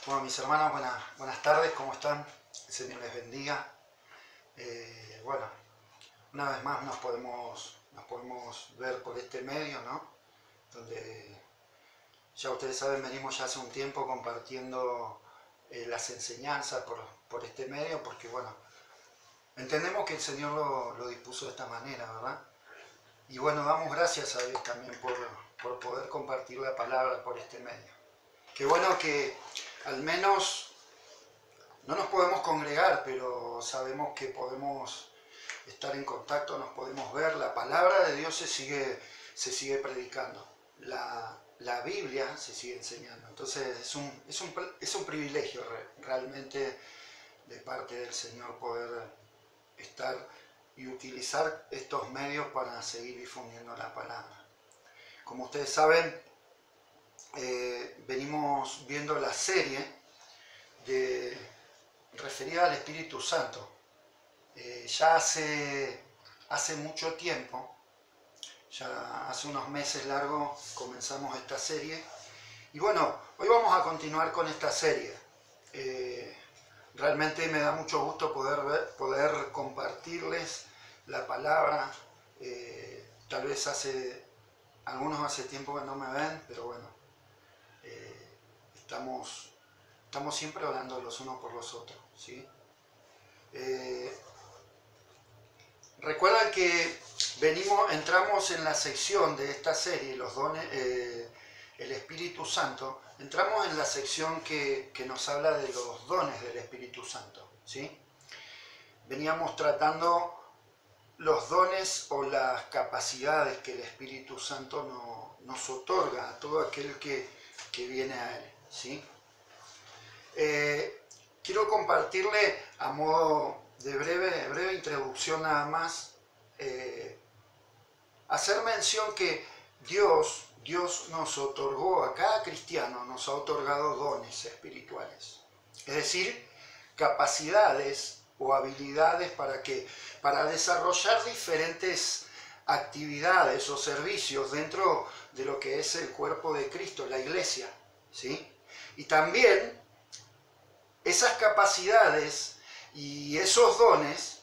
Bueno, mis hermanos, buenas tardes, ¿cómo están? El Señor les bendiga. Bueno, una vez más nos podemos ver por este medio, ¿no? Donde ya ustedes saben, venimos ya hace un tiempo compartiendo las enseñanzas por este medio, porque bueno, entendemos que el Señor lo dispuso de esta manera, ¿verdad? Y bueno, damos gracias a Dios también por poder compartir la palabra por este medio. Qué bueno que al menos no nos podemos congregar, pero sabemos que podemos estar en contacto, nos podemos ver. La palabra de Dios se sigue predicando. La Biblia se sigue enseñando. Entonces es un privilegio realmente de parte del Señor poder estar y utilizar estos medios para seguir difundiendo la palabra. Como ustedes saben, venimos viendo la serie referida al Espíritu Santo. Ya hace mucho tiempo, ya hace unos meses largos, comenzamos esta serie. Y bueno, hoy vamos a continuar con esta serie. Realmente me da mucho gusto poder compartirles la palabra. Tal vez algunos hace tiempo que no me ven, pero bueno, estamos siempre orando los unos por los otros, ¿sí? Recuerdan que entramos en la sección de esta serie, los dones, el Espíritu Santo. Entramos en la sección que nos habla de los dones del Espíritu Santo, ¿sí? Veníamos tratando los dones o las capacidades que el Espíritu Santo nos otorga a todo aquel que viene a Él, ¿sí? Quiero compartirle a modo de breve introducción nada más, hacer mención que Dios nos otorgó, a cada cristiano nos ha otorgado dones espirituales, es decir, capacidades o habilidades para desarrollar diferentes actividades o servicios dentro de lo que es el cuerpo de Cristo, la iglesia, ¿sí? Y también esas capacidades y esos dones,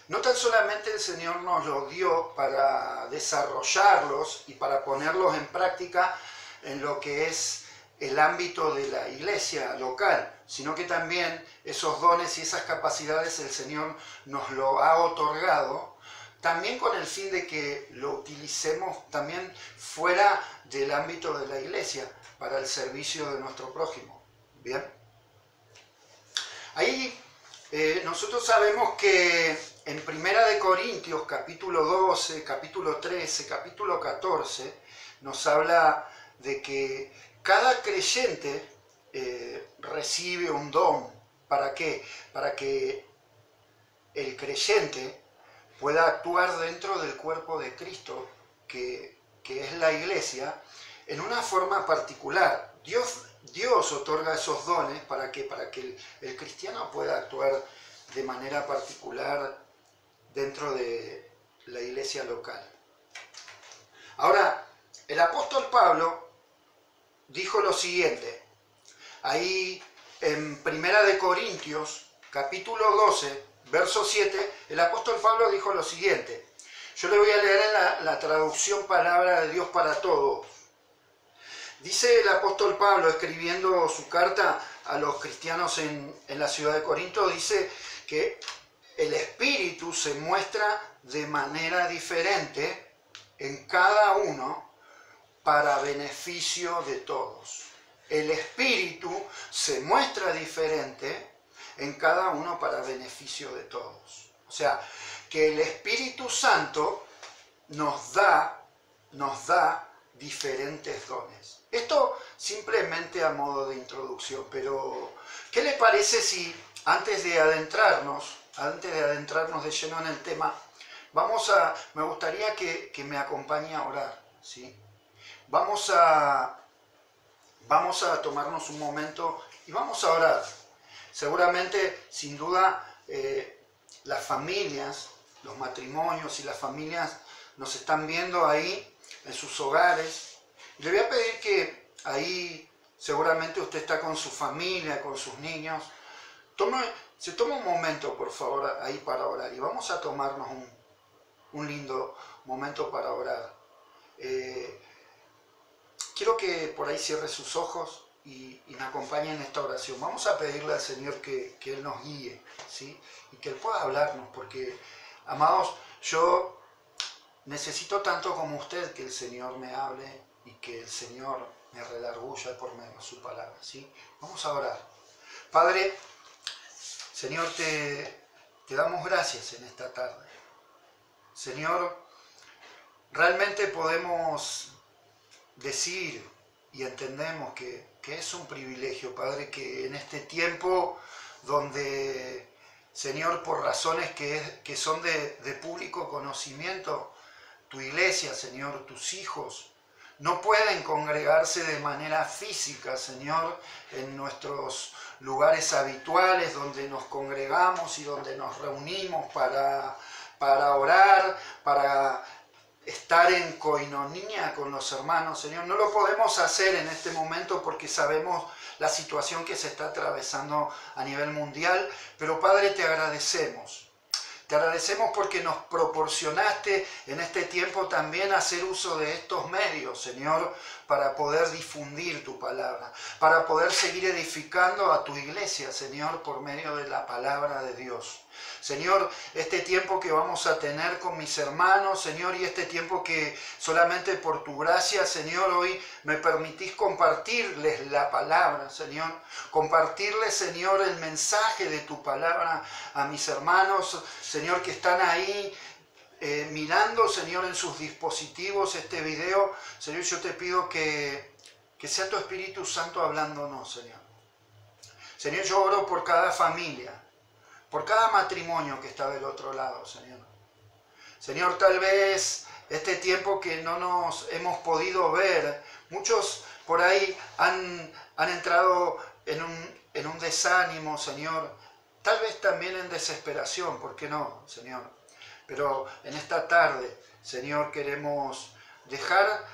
no tan solamente el Señor nos los dio para desarrollarlos y para ponerlos en práctica en lo que es el ámbito de la iglesia local, sino que también esos dones y esas capacidades el Señor nos lo ha otorgado, también con el fin de que lo utilicemos también fuera del ámbito de la iglesia, para el servicio de nuestro prójimo. ¿Bien? Ahí nosotros sabemos que en 1 Corintios, capítulo 12, capítulo 13, capítulo 14, nos habla de que cada creyente recibe un don. ¿Para qué? Para que el creyente pueda actuar dentro del cuerpo de Cristo, que es la iglesia, en una forma particular. Dios otorga esos dones para que el cristiano pueda actuar de manera particular dentro de la iglesia local. Ahora, el apóstol Pablo dijo lo siguiente, ahí en 1 Corintios, capítulo 12, verso 7, el apóstol Pablo dijo lo siguiente. Yo le voy a leer en la traducción Palabra de Dios para Todos. Dice el apóstol Pablo, escribiendo su carta a los cristianos en la ciudad de Corinto, dice que el Espíritu se muestra de manera diferente en cada uno para beneficio de todos. El Espíritu se muestra diferente en cada uno para beneficio de todos. O sea, que el Espíritu Santo nos da diferentes dones. Esto simplemente a modo de introducción, pero ¿qué le parece si antes de adentrarnos de lleno en el tema, me gustaría que me acompañe a orar, ¿sí? Vamos a tomarnos un momento y vamos a orar. Seguramente, sin duda, las familias, los matrimonios y las familias nos están viendo ahí en sus hogares. Le voy a pedir que ahí seguramente usted está con su familia, con sus niños. Se toma un momento, por favor, ahí para orar. Y vamos a tomarnos un lindo momento para orar. Quiero que por ahí cierre sus ojos y me acompañe en esta oración. Vamos a pedirle al Señor que Él nos guíe, ¿sí? Y que Él pueda hablarnos, porque, amados, yo necesito tanto como usted que el Señor me hable y que el Señor me redarguya por medio de su palabra, ¿sí? Vamos a orar. Padre, Señor, te damos gracias en esta tarde. Señor, realmente podemos decir y entendemos que es un privilegio, Padre, que en este tiempo donde, Señor, por razones que son de público conocimiento, tu iglesia, Señor, tus hijos, no pueden congregarse de manera física, Señor, en nuestros lugares habituales donde nos congregamos y donde nos reunimos para orar, para estar en coinonía con los hermanos, Señor. No lo podemos hacer en este momento porque sabemos la situación que se está atravesando a nivel mundial, pero Padre, te agradecemos. Te agradecemos porque nos proporcionaste en este tiempo también hacer uso de estos medios, Señor, para poder difundir tu palabra, para poder seguir edificando a tu iglesia, Señor, por medio de la palabra de Dios. Señor, este tiempo que vamos a tener con mis hermanos, Señor, y este tiempo que solamente por tu gracia, Señor, hoy me permitís compartirles la palabra, Señor. Compartirles, Señor, el mensaje de tu palabra a mis hermanos, Señor, que están ahí mirando, Señor, en sus dispositivos este video. Señor, yo te pido que sea tu Espíritu Santo hablándonos, Señor. Señor, yo oro por cada familia, por cada matrimonio que está del otro lado, Señor. Señor, tal vez este tiempo que no nos hemos podido ver, muchos por ahí han entrado en un desánimo, Señor. Tal vez también en desesperación, ¿por qué no, Señor? Pero en esta tarde, Señor, queremos dejar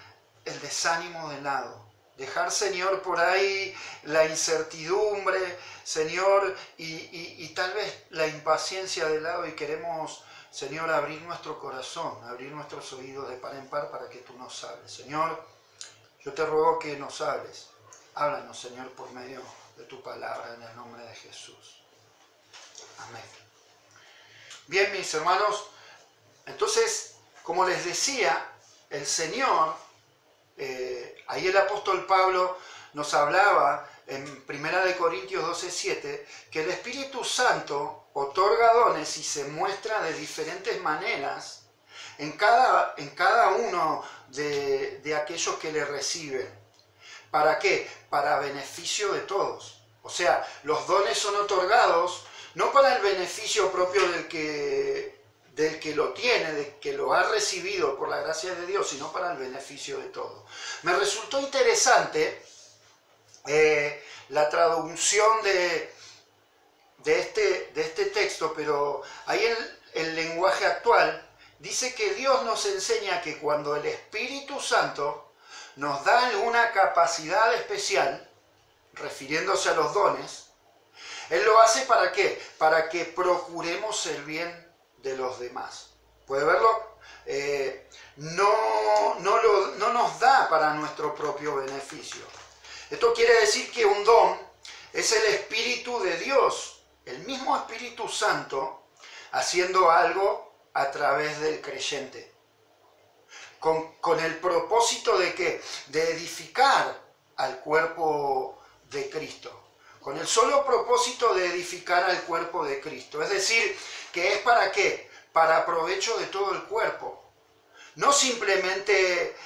el desánimo de lado. Dejar, Señor, por ahí la incertidumbre, Señor, y tal vez la impaciencia de lado, y queremos, Señor, abrir nuestro corazón, abrir nuestros oídos de par en par para que tú nos hables. Señor, yo te ruego que nos hables. Háblanos, Señor, por medio de tu palabra, en el nombre de Jesús. Amén. Bien, mis hermanos, entonces, como les decía, el Señor, ahí el apóstol Pablo nos hablaba en 1 Corintios 12:7, que el Espíritu Santo otorga dones y se muestra de diferentes maneras en cada uno de aquellos que le reciben. ¿Para qué? Para beneficio de todos. O sea, los dones son otorgados no para el beneficio propio del que lo tiene, del que lo ha recibido por la gracia de Dios, sino para el beneficio de todos. Me resultó interesante la traducción de este texto, pero ahí el lenguaje actual dice que Dios nos enseña que cuando el Espíritu Santo nos da alguna capacidad especial, refiriéndose a los dones, Él lo hace ¿para qué? Para que procuremos el bien de los demás. ¿Puede verlo? No nos da para nuestro propio beneficio. Esto quiere decir que un don es el Espíritu de Dios, el mismo Espíritu Santo, haciendo algo a través del creyente. Con el propósito de ¿qué? De edificar al cuerpo de Cristo. Con el solo propósito de edificar al cuerpo de Cristo. Es decir, que es ¿para qué? Para provecho de todo el cuerpo. No simplemente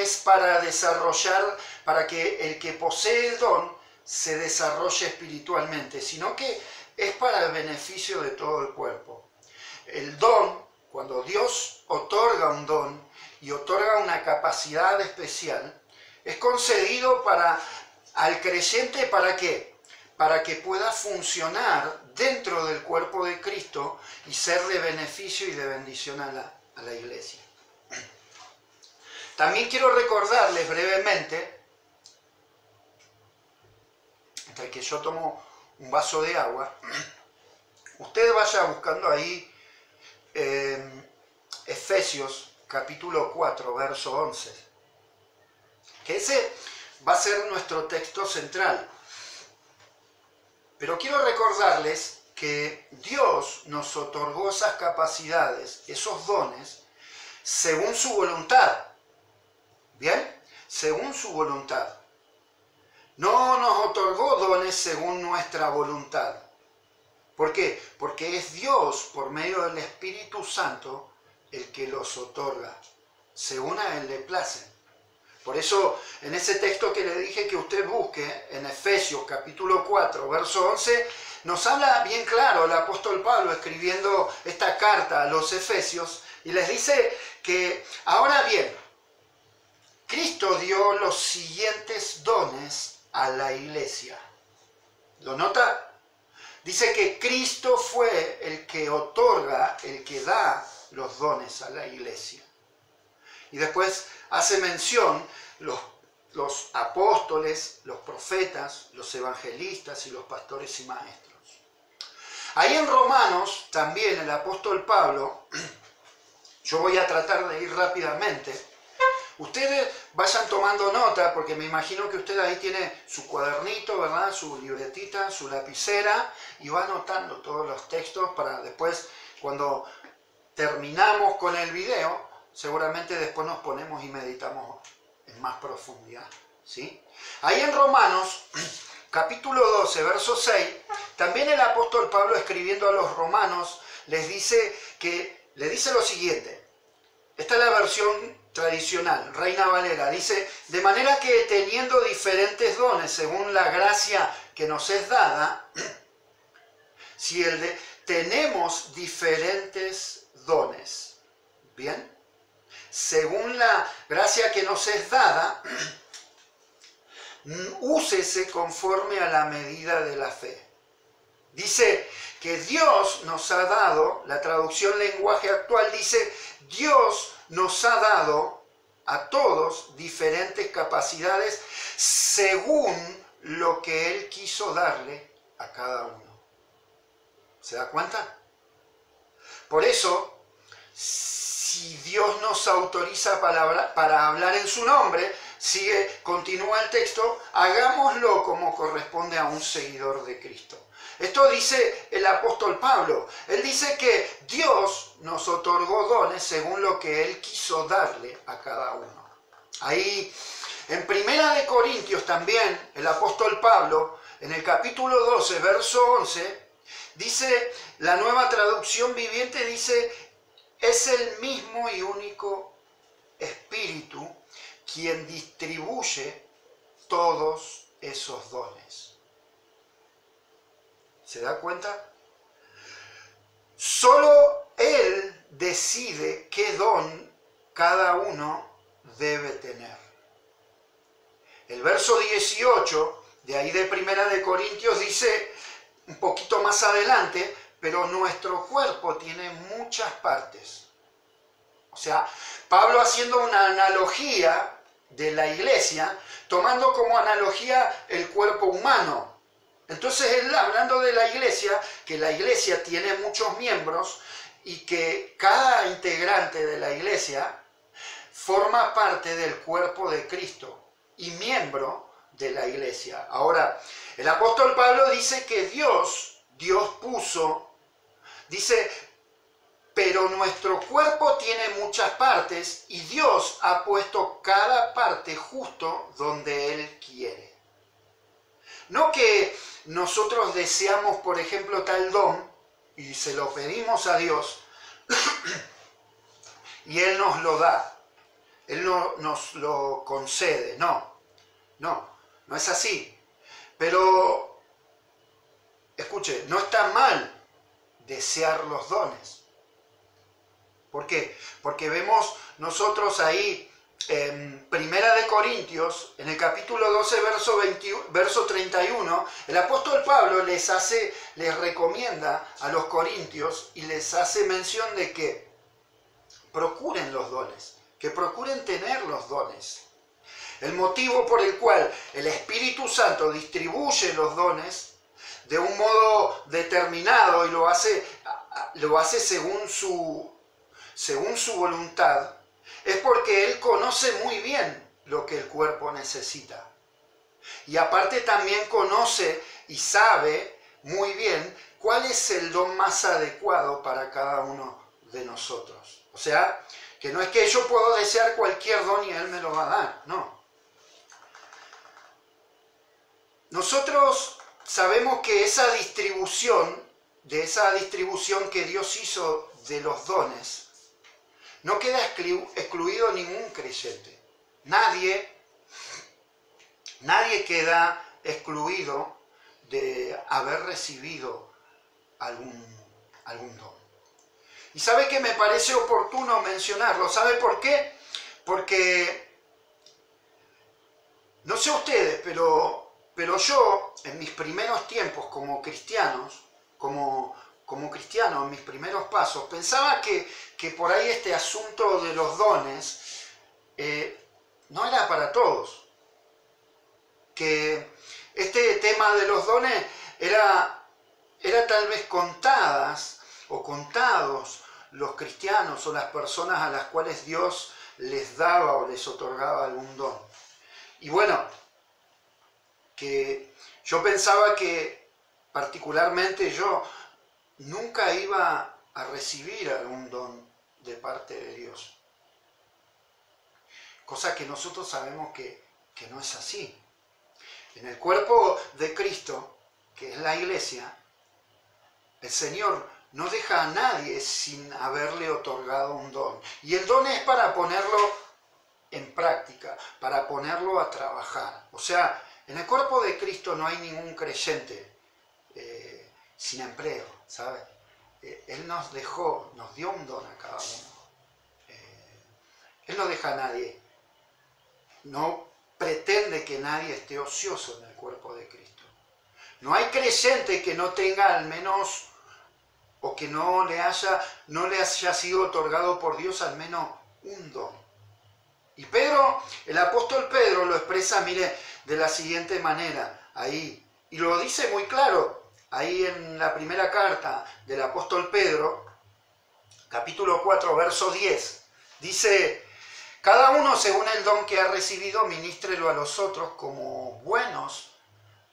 es para desarrollar, para que el que posee el don se desarrolle espiritualmente, sino que es para el beneficio de todo el cuerpo. El don, cuando Dios otorga un don y otorga una capacidad especial, es concedido al creyente ¿para qué? Para que pueda funcionar dentro del cuerpo de Cristo y ser de beneficio y de bendición a la iglesia. También quiero recordarles brevemente, hasta que yo tomo un vaso de agua, usted vaya buscando ahí Efesios capítulo 4, verso 11, que ese va a ser nuestro texto central. Pero quiero recordarles que Dios nos otorgó esas capacidades, esos dones, según su voluntad. ¿Bien? Según su voluntad. No nos otorgó dones según nuestra voluntad. ¿Por qué? Porque es Dios, por medio del Espíritu Santo, el que los otorga, según a Él le place. Por eso, en ese texto que le dije que usted busque, en Efesios capítulo 4, verso 11, nos habla bien claro el apóstol Pablo escribiendo esta carta a los Efesios, y les dice que, ahora bien, Cristo dio los siguientes dones a la iglesia. ¿Lo nota? Dice que Cristo fue el que otorga, el que da los dones a la iglesia. Y después hace mención los apóstoles, los profetas, los evangelistas y los pastores y maestros. Ahí en Romanos, también el apóstol Pablo, yo voy a tratar de ir rápidamente. Ustedes vayan tomando nota, porque me imagino que usted ahí tiene su cuadernito, ¿verdad? Su libretita, su lapicera, y va anotando todos los textos para después, cuando terminamos con el video, seguramente después nos ponemos y meditamos en más profundidad, ¿sí? Ahí en Romanos, capítulo 12, verso 6, también el apóstol Pablo, escribiendo a los romanos, le dice lo siguiente. Esta es la versión tradicional, Reina Valera. Dice, de manera que teniendo diferentes dones según la gracia que nos es dada, si tenemos diferentes dones, ¿bien? Según la gracia que nos es dada, úsese conforme a la medida de la fe. Dice que Dios nos ha dado, la traducción lenguaje actual dice, Dios nos ha dado a todos diferentes capacidades según lo que Él quiso darle a cada uno. ¿Se da cuenta? Por eso, si Dios nos autoriza para hablar en su nombre, continúa el texto, hagámoslo como corresponde a un seguidor de Cristo. Esto dice el apóstol Pablo. Él dice que Dios nos otorgó dones según lo que Él quiso darle a cada uno. Ahí, en Primera de Corintios también, el apóstol Pablo, en el capítulo 12, verso 11, dice, la Nueva Traducción Viviente dice, es el mismo y único Espíritu quien distribuye todos esos dones. ¿Se da cuenta? Solo Él decide qué don cada uno debe tener. El verso 18, de ahí de Primera de Corintios, dice un poquito más adelante, pero nuestro cuerpo tiene muchas partes. O sea, Pablo haciendo una analogía de la iglesia, tomando como analogía el cuerpo humano. Entonces él hablando de la iglesia, que la iglesia tiene muchos miembros y que cada integrante de la iglesia forma parte del cuerpo de Cristo y miembro de la iglesia. Ahora, el apóstol Pablo dice que Dios puso, dice, pero nuestro cuerpo tiene muchas partes y Dios ha puesto cada parte justo donde Él quiere. No que nosotros deseamos, por ejemplo, tal don y se lo pedimos a Dios y Él nos lo da, Él nos lo concede. No es así. Pero, escuche, no está mal desear los dones. ¿Por qué? Porque vemos nosotros ahí en Primera de Corintios, en el capítulo 12, verso 31, el apóstol Pablo les recomienda a los corintios y les hace mención de que procuren los dones, que procuren tener los dones. El motivo por el cual el Espíritu Santo distribuye los dones de un modo determinado y lo hace según su voluntad, es porque Él conoce muy bien lo que el cuerpo necesita. Y aparte también conoce y sabe muy bien cuál es el don más adecuado para cada uno de nosotros. O sea, que no es que yo puedo desear cualquier don y Él me lo va a dar, no. Nosotros sabemos que esa distribución que Dios hizo de los dones, no queda excluido ningún creyente. Nadie queda excluido de haber recibido algún don. Y sabe que me parece oportuno mencionarlo. ¿Sabe por qué? Porque, no sé ustedes, pero yo, en mis primeros tiempos como cristiano, en mis primeros pasos, pensaba que por ahí este asunto de los dones no era para todos. Que este tema de los dones era tal vez contados los cristianos o las personas a las cuales Dios les daba o les otorgaba algún don. Y bueno, que yo pensaba que particularmente yo nunca iba a recibir algún don de parte de Dios. Cosa que nosotros sabemos que no es así. En el cuerpo de Cristo, que es la iglesia, el Señor no deja a nadie sin haberle otorgado un don. Y el don es para ponerlo en práctica, para ponerlo a trabajar. O sea, en el cuerpo de Cristo no hay ningún creyente sin empleo, ¿sabe? Él nos dio un don a cada uno. Él no deja a nadie. No pretende que nadie esté ocioso en el cuerpo de Cristo. No hay creyente que no tenga al menos, o que no le haya sido otorgado por Dios al menos un don. Y el apóstol Pedro lo expresa, mire, de la siguiente manera, ahí, y lo dice muy claro, ahí en la primera carta del apóstol Pedro, capítulo 4, verso 10, dice: cada uno según el don que ha recibido, ministrelo a los otros como buenos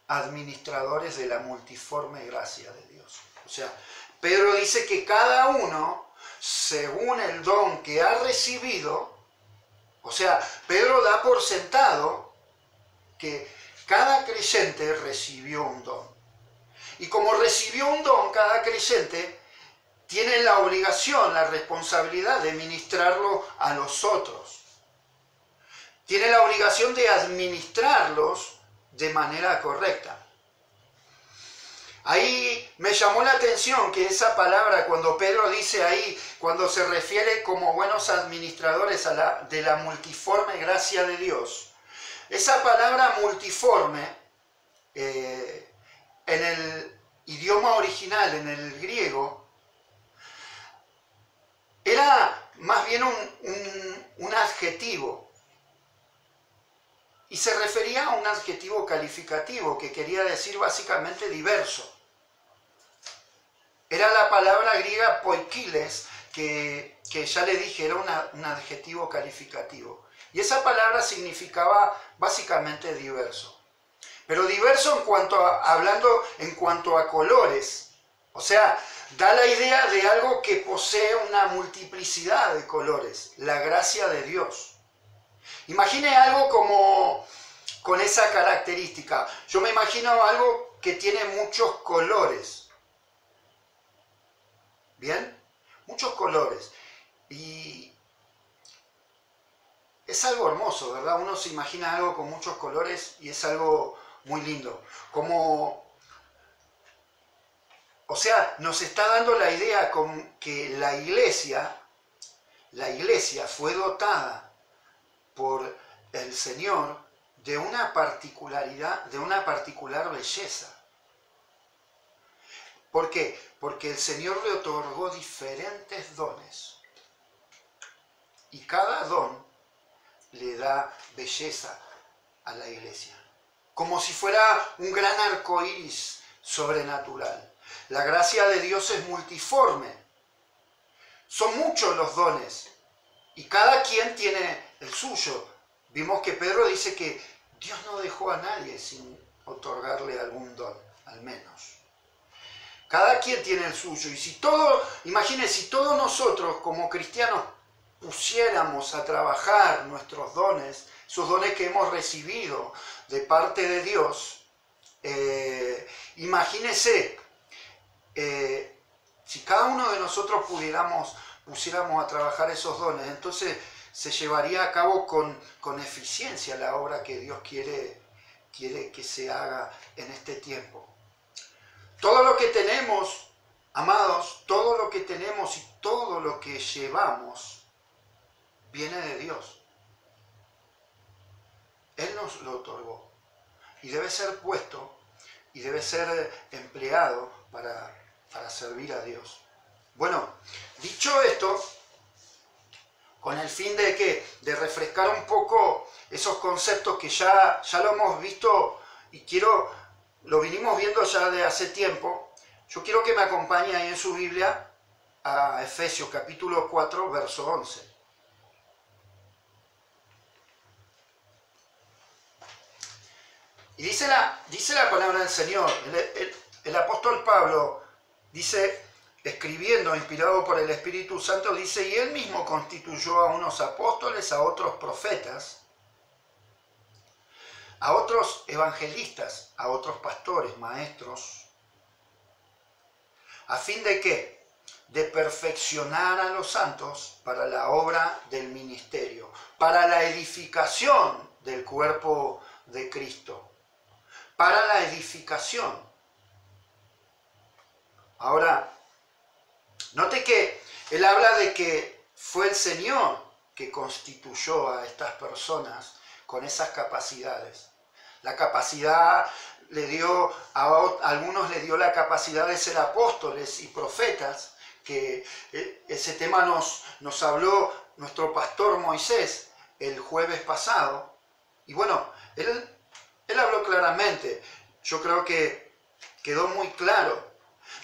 administradores de la multiforme gracia de Dios. O sea, Pedro dice que cada uno, según el don que ha recibido, o sea, Pedro da por sentado que cada creyente recibió un don. Y como recibió un don, cada creyente tiene la obligación, la responsabilidad de ministrarlo a los otros. Tiene la obligación de administrarlos de manera correcta. Ahí me llamó la atención que esa palabra, cuando Pedro dice ahí, cuando se refiere como buenos administradores de la multiforme gracia de Dios, esa palabra multiforme, en el idioma original, en el griego, era más bien un adjetivo. Y se refería a un adjetivo calificativo que quería decir básicamente diverso. Era la palabra griega poikiles, que ya le dije, era un adjetivo calificativo. Y esa palabra significaba básicamente diverso. Pero diverso hablando en cuanto a colores. O sea, da la idea de algo que posee una multiplicidad de colores, la gracia de Dios. Imagine algo con esa característica. Yo me imagino algo que tiene muchos colores. ¿Bien? Muchos colores. Y es algo hermoso, ¿verdad? Uno se imagina algo con muchos colores y es algo muy lindo. O sea, nos está dando la idea con que la iglesia fue dotada por el Señor de una particularidad, de una particular belleza. ¿Por qué? Porque el Señor le otorgó diferentes dones. y cada don le da belleza a la iglesia. Como si fuera un gran arco iris sobrenatural. La gracia de Dios es multiforme. Son muchos los dones y cada quien tiene el suyo. Vimos que Pedro dice que Dios no dejó a nadie sin otorgarle algún don, al menos. Cada quien tiene el suyo. Y imagínense, si todos nosotros como cristianos pusiéramos a trabajar nuestros dones, esos dones que hemos recibido de parte de Dios, imagínense, si cada uno de nosotros pusiéramos a trabajar esos dones, entonces se llevaría a cabo con eficiencia la obra que Dios quiere que se haga en este tiempo. Todo lo que tenemos, amados, todo lo que tenemos y todo lo que llevamos viene de Dios. Él nos lo otorgó y debe ser puesto y debe ser empleado para servir a Dios. Bueno, dicho esto, con el fin de ¿qué? De refrescar un poco esos conceptos que ya lo hemos visto y lo vinimos viendo ya de hace tiempo. Yo quiero que me acompañe ahí en su Biblia a Efesios capítulo 4, verso 11. Y dice la palabra del Señor. El apóstol Pablo dice, escribiendo, inspirado por el Espíritu Santo, dice, y él mismo constituyó a unos apóstoles, a otros profetas, a otros evangelistas, a otros pastores, maestros, a fin de ¿qué? De perfeccionar a los santos para la obra del ministerio, para la edificación del cuerpo de Cristo, para la edificación. Ahora, note que él habla de que fue el Señor que constituyó a estas personas con esas capacidades. La capacidad a algunos le dio la capacidad de ser apóstoles y profetas, que ese tema nos habló nuestro pastor Moisés el jueves pasado. Y bueno, él habló claramente, yo creo que quedó muy claro.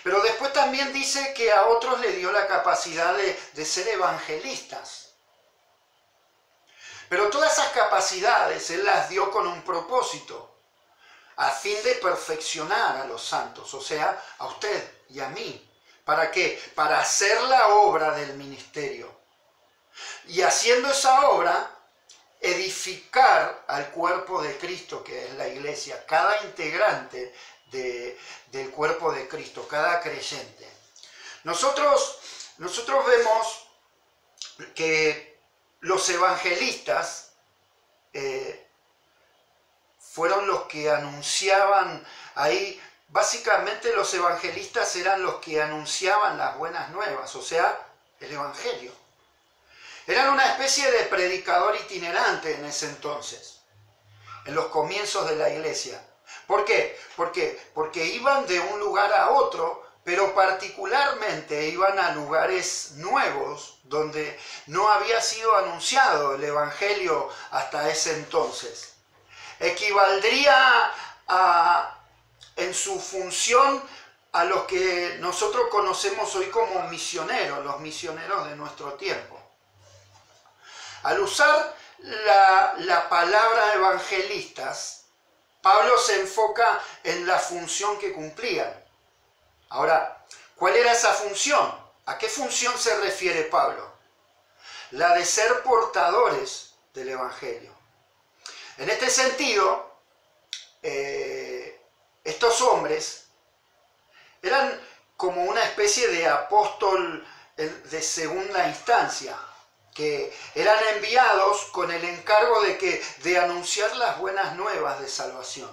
Pero después también dice que a otros le dio la capacidad de ser evangelistas. Pero todas esas capacidades Él las dio con un propósito, a fin de perfeccionar a los santos, o sea, a usted y a mí. ¿Para qué? Para hacer la obra del ministerio. Y haciendo esa obra, edificar al cuerpo de Cristo, que es la iglesia, cada integrante del cuerpo de Cristo, cada creyente. Nosotros vemos que los evangelistas fueron los que anunciaban ahí. Básicamente los evangelistas eran los que anunciaban las buenas nuevas, o sea, el evangelio. Eran una especie de predicador itinerante en ese entonces, en los comienzos de la iglesia. ¿Por qué? Porque iban de un lugar a otro, pero particularmente iban a lugares nuevos donde no había sido anunciado el evangelio hasta ese entonces. Equivaldría en su función a los que nosotros conocemos hoy como misioneros, los misioneros de nuestro tiempo. Al usar la palabra evangelistas, Pablo se enfoca en la función que cumplían. Ahora, ¿cuál era esa función? ¿A qué función se refiere Pablo? La de ser portadores del evangelio. En este sentido, estos hombres eran como una especie de apóstol de segunda instancia, que eran enviados con el encargo de anunciar las buenas nuevas de salvación,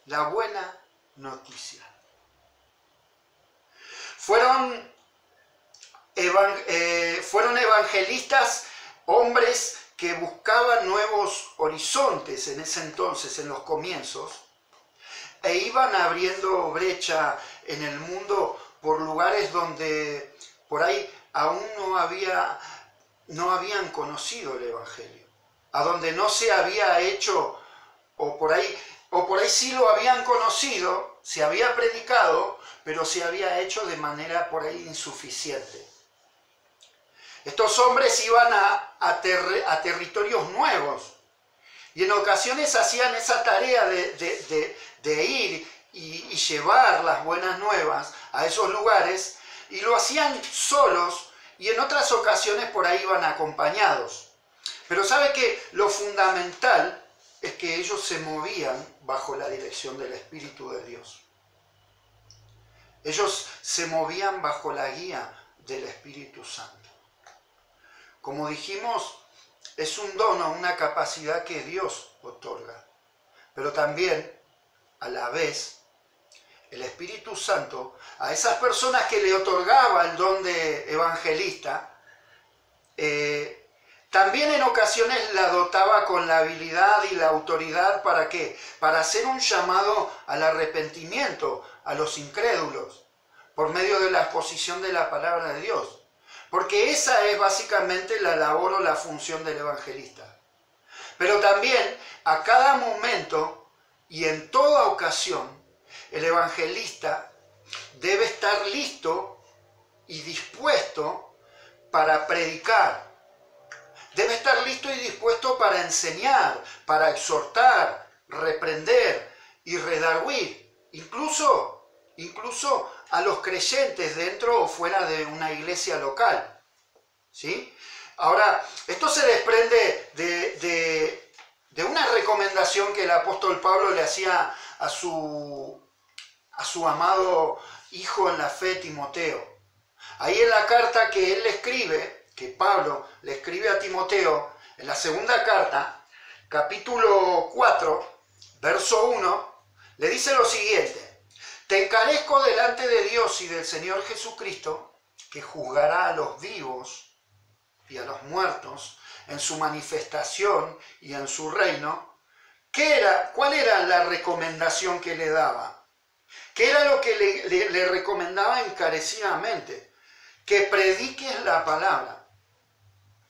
la buena noticia. Fueron evangelistas, hombres que buscaban nuevos horizontes en ese entonces, en los comienzos, e iban abriendo brecha en el mundo por lugares donde por ahí aún no había no habían conocido el Evangelio, a donde no se había hecho, o por ahí sí lo habían conocido, se había predicado, pero se había hecho de manera por ahí insuficiente. Estos hombres iban a territorios nuevos y en ocasiones hacían esa tarea de ir y llevar las buenas nuevas a esos lugares, y lo hacían solos, y en otras ocasiones por ahí iban acompañados. Pero sabe que lo fundamental es que ellos se movían bajo la dirección del Espíritu de Dios. Ellos se movían bajo la guía del Espíritu Santo. Como dijimos, es un don o una capacidad que Dios otorga. Pero también, a la vez, el Espíritu Santo, a esas personas que le otorgaba el don de evangelista, también en ocasiones la dotaba con la habilidad y la autoridad. ¿Para qué? Para hacer un llamado al arrepentimiento a los incrédulos, por medio de la exposición de la palabra de Dios. Porque esa es básicamente la labor o la función del evangelista. Pero también a cada momento y en toda ocasión, el evangelista debe estar listo y dispuesto para predicar. Debe estar listo y dispuesto para enseñar, para exhortar, reprender y redarguir. Incluso a los creyentes dentro o fuera de una iglesia local. ¿Sí? Ahora, esto se desprende de una recomendación que el apóstol Pablo le hacía a su amado hijo en la fe, Timoteo. Ahí en la carta que él le escribe, que Pablo le escribe a Timoteo, en la segunda carta, capítulo 4, verso 1, le dice lo siguiente: te encarezco delante de Dios y del Señor Jesucristo, que juzgará a los vivos y a los muertos en su manifestación y en su reino. ¿Cuál era la recomendación que le daba? ¿Qué era lo que le recomendaba encarecidamente? Que prediques la palabra,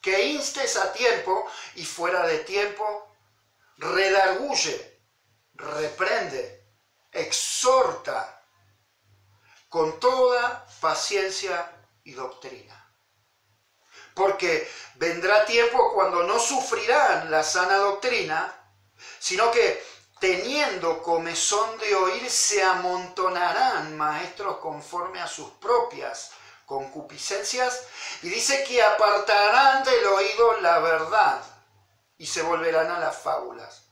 que instes a tiempo y fuera de tiempo, redarguye, reprende, exhorta con toda paciencia y doctrina. Porque vendrá tiempo cuando no sufrirán la sana doctrina, sino que teniendo comezón de oír, se amontonarán maestros conforme a sus propias concupiscencias, y dice que apartarán del oído la verdad y se volverán a las fábulas.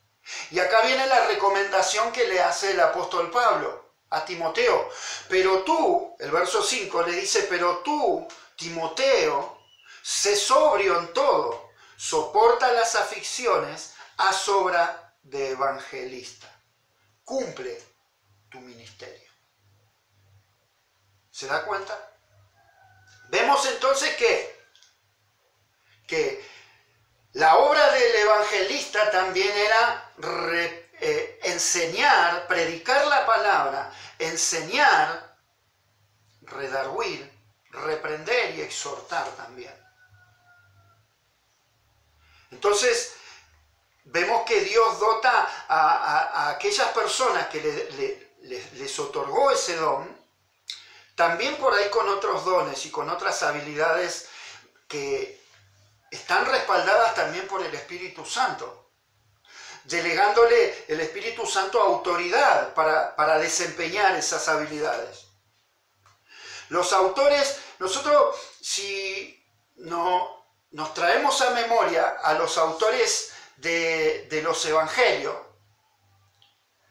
Y acá viene la recomendación que le hace el apóstol Pablo a Timoteo. Pero tú, el verso 5 le dice: pero tú, Timoteo, sé sobrio en todo, soporta las aflicciones, haz obra de evangelista, cumple tu ministerio. ¿Se da cuenta? Vemos entonces que la obra del evangelista también era enseñar, predicar la palabra, enseñar, redarguir, reprender y exhortar también. Entonces, vemos que Dios dota a aquellas personas que les otorgó ese don, también por ahí con otros dones y con otras habilidades que están respaldadas también por el Espíritu Santo, delegándole el Espíritu Santo autoridad para desempeñar esas habilidades. Los autores, nosotros si no nos traemos a memoria a los autores de los evangelios,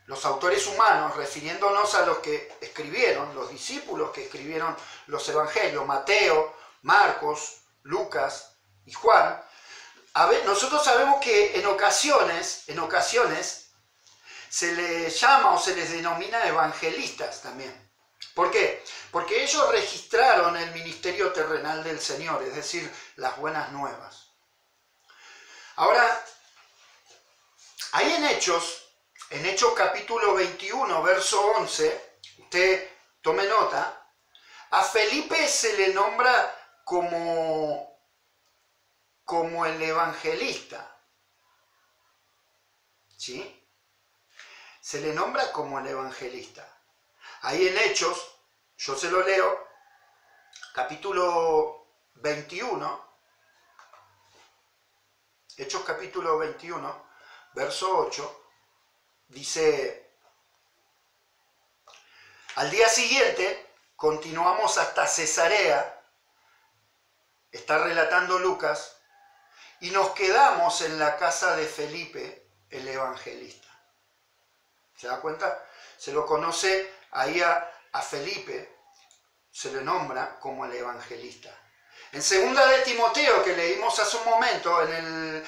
los autores humanos, refiriéndonos a los que escribieron, los discípulos que escribieron los evangelios, Mateo, Marcos, Lucas y Juan, nosotros sabemos que en ocasiones se les llama o se les denomina evangelistas también. ¿Por qué? Porque ellos registraron el ministerio terrenal del Señor, es decir, las buenas nuevas. Ahora, hay en Hechos capítulo 21, verso 11, usted tome nota, a Felipe se le nombra como como el evangelista. ¿Sí? Se le nombra como el evangelista. Ahí en Hechos, yo se lo leo, capítulo 21, Hechos capítulo 21, verso 8, dice: al día siguiente continuamos hasta Cesarea, está relatando Lucas, y nos quedamos en la casa de Felipe, el evangelista. ¿Se da cuenta? Se lo conoce ahí a Felipe, se le nombra como el evangelista. En 2 de Timoteo, que leímos hace un momento, en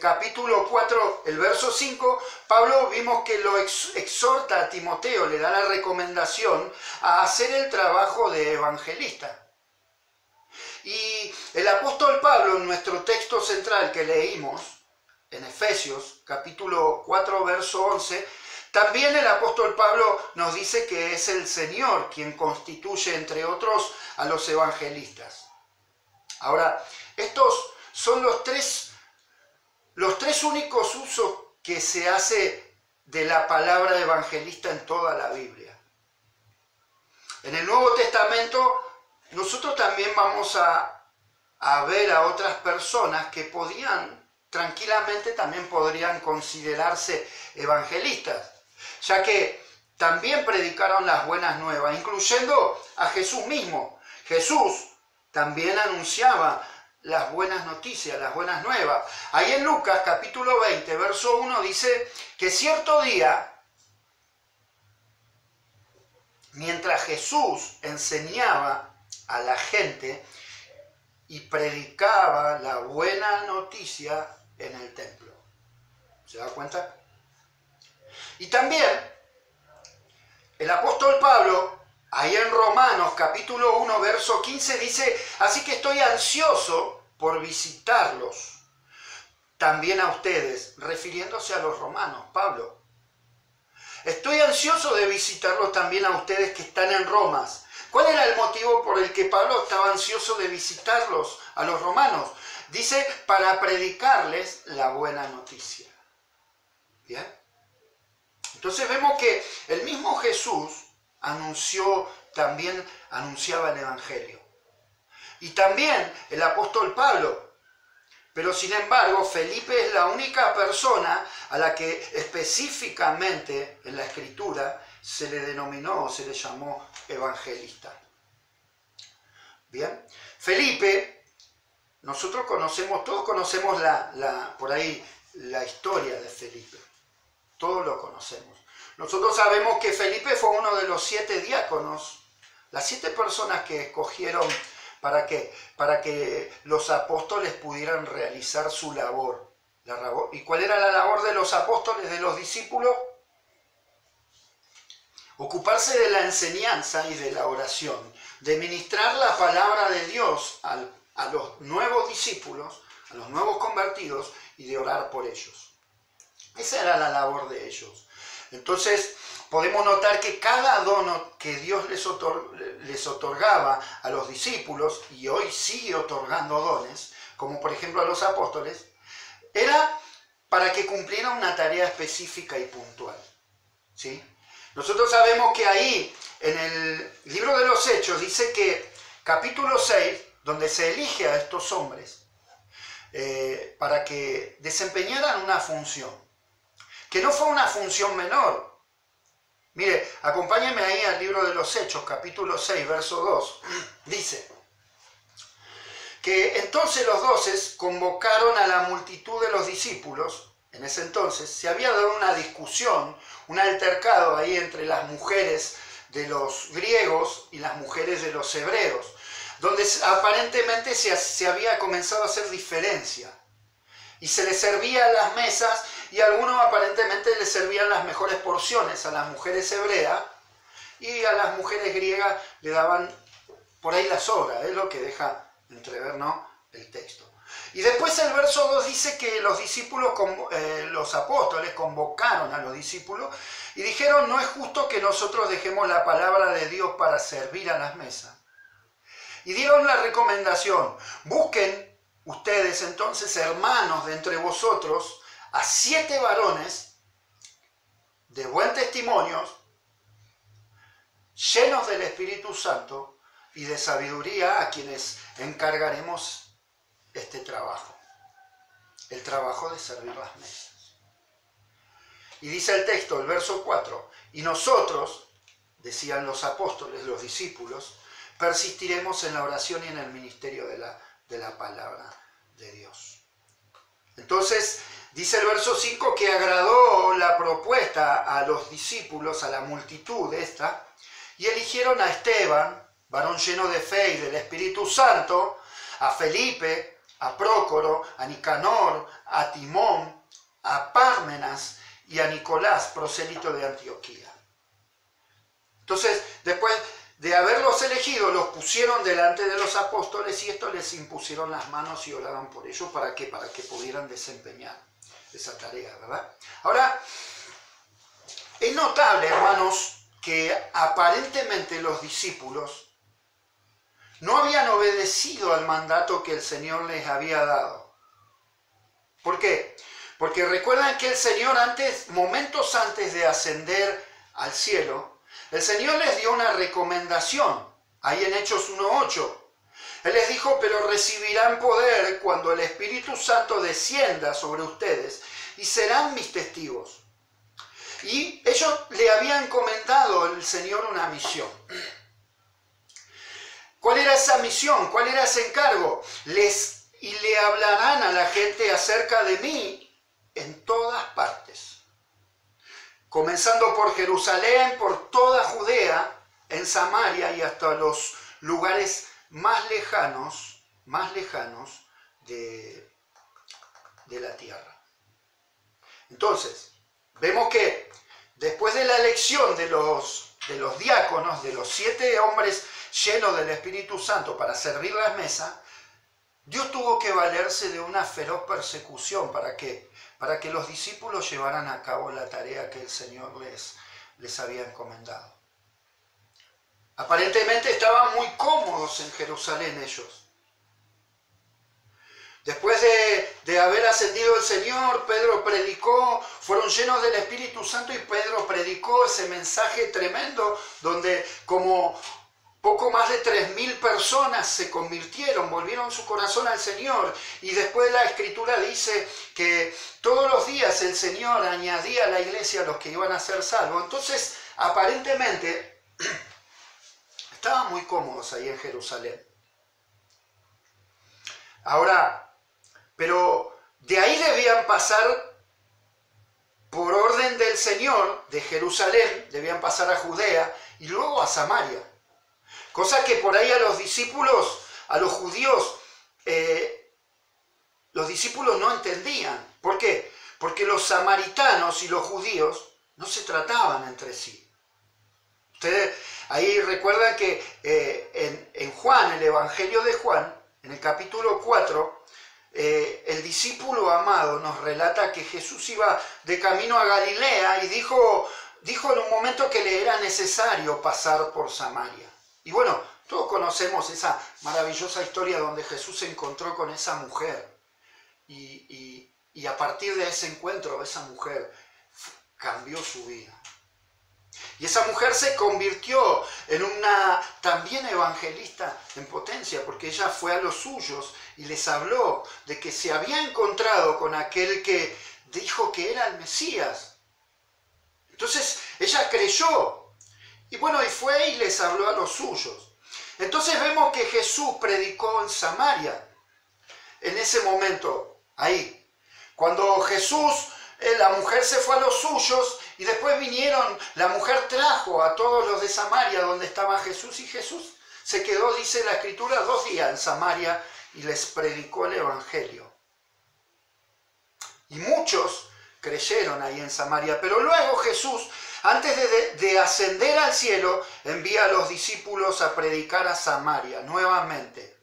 capítulo 4, el verso 5, Pablo vimos que lo exhorta a Timoteo, le da la recomendación a hacer el trabajo de evangelista. Y el apóstol Pablo, en nuestro texto central que leímos, en Efesios, capítulo 4, verso 11, también el apóstol Pablo nos dice que es el Señor quien constituye, entre otros, a los evangelistas. Ahora, estos son los tres únicos usos que se hace de la palabra evangelista en toda la Biblia. En el Nuevo Testamento, nosotros también vamos a ver a otras personas que tranquilamente también podrían considerarse evangelistas, ya que también predicaron las buenas nuevas, incluyendo a Jesús mismo. Jesús también anunciaba las buenas noticias, las buenas nuevas. Ahí en Lucas capítulo 20, verso 1 dice que cierto día, mientras Jesús enseñaba a la gente y predicaba la buena noticia en el templo. ¿Se da cuenta? Y también el apóstol Pablo, ahí en Romanos capítulo 1, verso 15, dice: así que estoy ansioso por visitarlos, también a ustedes, refiriéndose a los romanos, Pablo. Estoy ansioso de visitarlos también a ustedes que están en Roma. ¿Cuál era el motivo por el que Pablo estaba ansioso de visitarlos a los romanos? Dice, para predicarles la buena noticia. ¿Bien? Entonces vemos que el mismo Jesús también anunciaba el Evangelio. Y también el apóstol Pablo. Pero sin embargo, Felipe es la única persona a la que específicamente en la Escritura se le denominó o se le llamó evangelista. Bien, Felipe, nosotros todos conocemos por ahí la historia de Felipe. Todos lo conocemos. Nosotros sabemos que Felipe fue uno de los 7 diáconos, las 7 personas que escogieron para que los apóstoles pudieran realizar su labor. ¿Y cuál era la labor de los apóstoles, de los discípulos? Ocuparse de la enseñanza y de la oración, de ministrar la palabra de Dios a los nuevos discípulos, a los nuevos convertidos, y de orar por ellos. Esa era la labor de ellos. Entonces, podemos notar que cada don que Dios les otorgaba a los discípulos, y hoy sigue otorgando dones, como por ejemplo a los apóstoles, era para que cumplieran una tarea específica y puntual. ¿Sí? Nosotros sabemos que ahí, en el libro de los Hechos, dice que capítulo 6, donde se elige a estos hombres para que desempeñaran una función, que no fue una función menor. Mire, acompáñenme ahí al libro de los Hechos, capítulo 6, verso 2. Dice que entonces los 12 convocaron a la multitud de los discípulos. En ese entonces se había dado una discusión, un altercado ahí entre las mujeres de los griegos y las mujeres de los hebreos, donde aparentemente se había comenzado a hacer diferencia. Y se les servía las mesas, y a algunos aparentemente les servían las mejores porciones a las mujeres hebreas, y a las mujeres griegas le daban por ahí las sobras, es lo que deja entrever, ¿no?, el texto. Y después el verso 2 dice que los discípulos, los apóstoles convocaron a los discípulos y dijeron: no es justo que nosotros dejemos la palabra de Dios para servir a las mesas. Y dieron la recomendación: busquen ustedes entonces, hermanos de entre vosotros, a 7 varones de buen testimonio, llenos del Espíritu Santo y de sabiduría, a quienes encargaremos este trabajo, el trabajo de servir las mesas. Y dice el texto, el verso 4, y nosotros, decían los apóstoles, los discípulos, persistiremos en la oración y en el ministerio de la palabra de Dios. Entonces, dice el verso 5 que agradó la propuesta a los discípulos, a la multitud esta, y eligieron a Esteban, varón lleno de fe y del Espíritu Santo, a Felipe, a Prócoro, a Nicanor, a Timón, a Pármenas y a Nicolás, prosélito de Antioquía. Entonces, después de haberlos elegido, los pusieron delante de los apóstoles y estos les impusieron las manos y oraban por ellos. ¿Para qué? Para que pudieran desempeñar esa tarea, ¿verdad? Ahora, es notable, hermanos, que aparentemente los discípulos no habían obedecido al mandato que el Señor les había dado. ¿Por qué? Porque recuerdan que el Señor momentos antes de ascender al cielo, el Señor les dio una recomendación, ahí en Hechos 1:8. Él les dijo, pero recibirán poder cuando el Espíritu Santo descienda sobre ustedes y serán mis testigos. Y ellos le habían encomendado al Señor una misión. ¿Cuál era esa misión? ¿Cuál era ese encargo? Y le hablarán a la gente acerca de mí en todas partes. Comenzando por Jerusalén, por toda Judea, en Samaria y hasta los lugares más lejanos de la tierra. Entonces, vemos que después de la elección de los diáconos, de los 7 hombres llenos del Espíritu Santo para servir las mesas, Dios tuvo que valerse de una feroz persecución. ¿Para qué? Para que los discípulos llevaran a cabo la tarea que el Señor les había encomendado. Aparentemente estaban muy cómodos en Jerusalén ellos. Después de haber ascendido el Señor, Pedro predicó, fueron llenos del Espíritu Santo y Pedro predicó ese mensaje tremendo donde como poco más de 3.000 personas se convirtieron, volvieron su corazón al Señor. Y después la Escritura dice que todos los días el Señor añadía a la iglesia a los que iban a ser salvos. Entonces, aparentemente, estaban muy cómodos ahí en Jerusalén. Ahora, pero de ahí debían pasar, por orden del Señor, de Jerusalén, debían pasar a Judea y luego a Samaria. Cosa que por ahí a los discípulos, a los judíos, los discípulos no entendían. ¿Por qué? Porque los samaritanos y los judíos no se trataban entre sí. Ustedes ahí recuerdan que en Juan, el Evangelio de Juan, en el capítulo 4, el discípulo amado nos relata que Jesús iba de camino a Galilea y dijo en un momento que le era necesario pasar por Samaria. Y bueno, todos conocemos esa maravillosa historia donde Jesús se encontró con esa mujer. Y a partir de ese encuentro, esa mujer cambió su vida. Y esa mujer se convirtió en una también evangelista en potencia, porque ella fue a los suyos y les habló de que se había encontrado con aquel que dijo que era el Mesías. Entonces ella creyó. Y bueno, y fue y les habló a los suyos. Entonces vemos que Jesús predicó en Samaria. En ese momento, ahí. Cuando Jesús, la mujer se fue a los suyos y después vinieron, la mujer trajo a todos los de Samaria donde estaba Jesús y Jesús se quedó, dice la Escritura, 2 días en Samaria y les predicó el Evangelio. Y muchos creyeron ahí en Samaria, pero luego Jesús, antes de ascender al cielo, envía a los discípulos a predicar a Samaria nuevamente.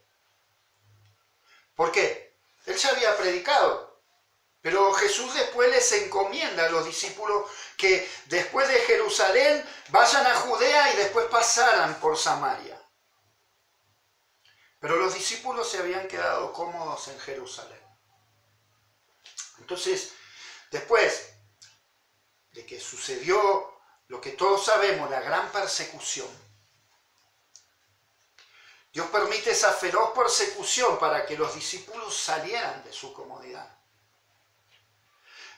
¿Por qué? Él ya había predicado, pero Jesús después les encomienda a los discípulos que después de Jerusalén vayan a Judea y después pasaran por Samaria. Pero los discípulos se habían quedado cómodos en Jerusalén. Entonces, después de que sucedió lo que todos sabemos, la gran persecución, Dios permite esa feroz persecución para que los discípulos salieran de su comodidad.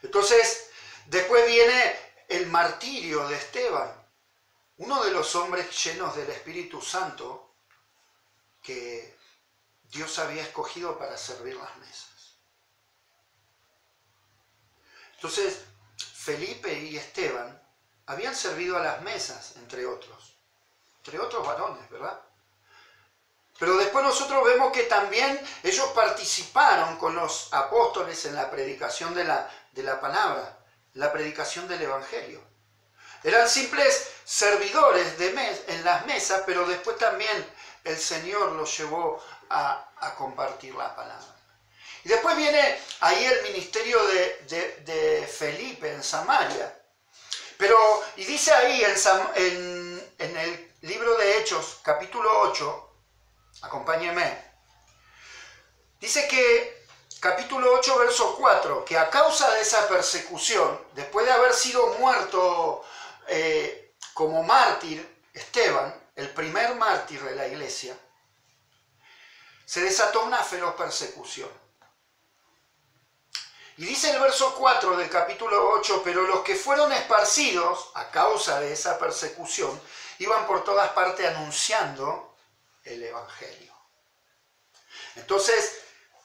Entonces, después viene el martirio de Esteban, uno de los hombres llenos del Espíritu Santo que Dios había escogido para servir las mesas. Entonces, Felipe y Esteban habían servido a las mesas, entre otros varones, ¿verdad? Pero después nosotros vemos que también ellos participaron con los apóstoles en la predicación de la palabra, la predicación del Evangelio. Eran simples servidores en las mesas, pero después también el Señor los llevó a compartir la palabra. Y después viene ahí el ministerio de Felipe en Samaria. Y dice ahí en el libro de Hechos, capítulo 8, acompáñeme. Dice que, capítulo 8, verso 4, que a causa de esa persecución, después de haber sido muerto como mártir, Esteban, el primer mártir de la iglesia, se desató una feroz persecución. Y dice el verso 4 del capítulo 8, pero los que fueron esparcidos a causa de esa persecución iban por todas partes anunciando el Evangelio. Entonces,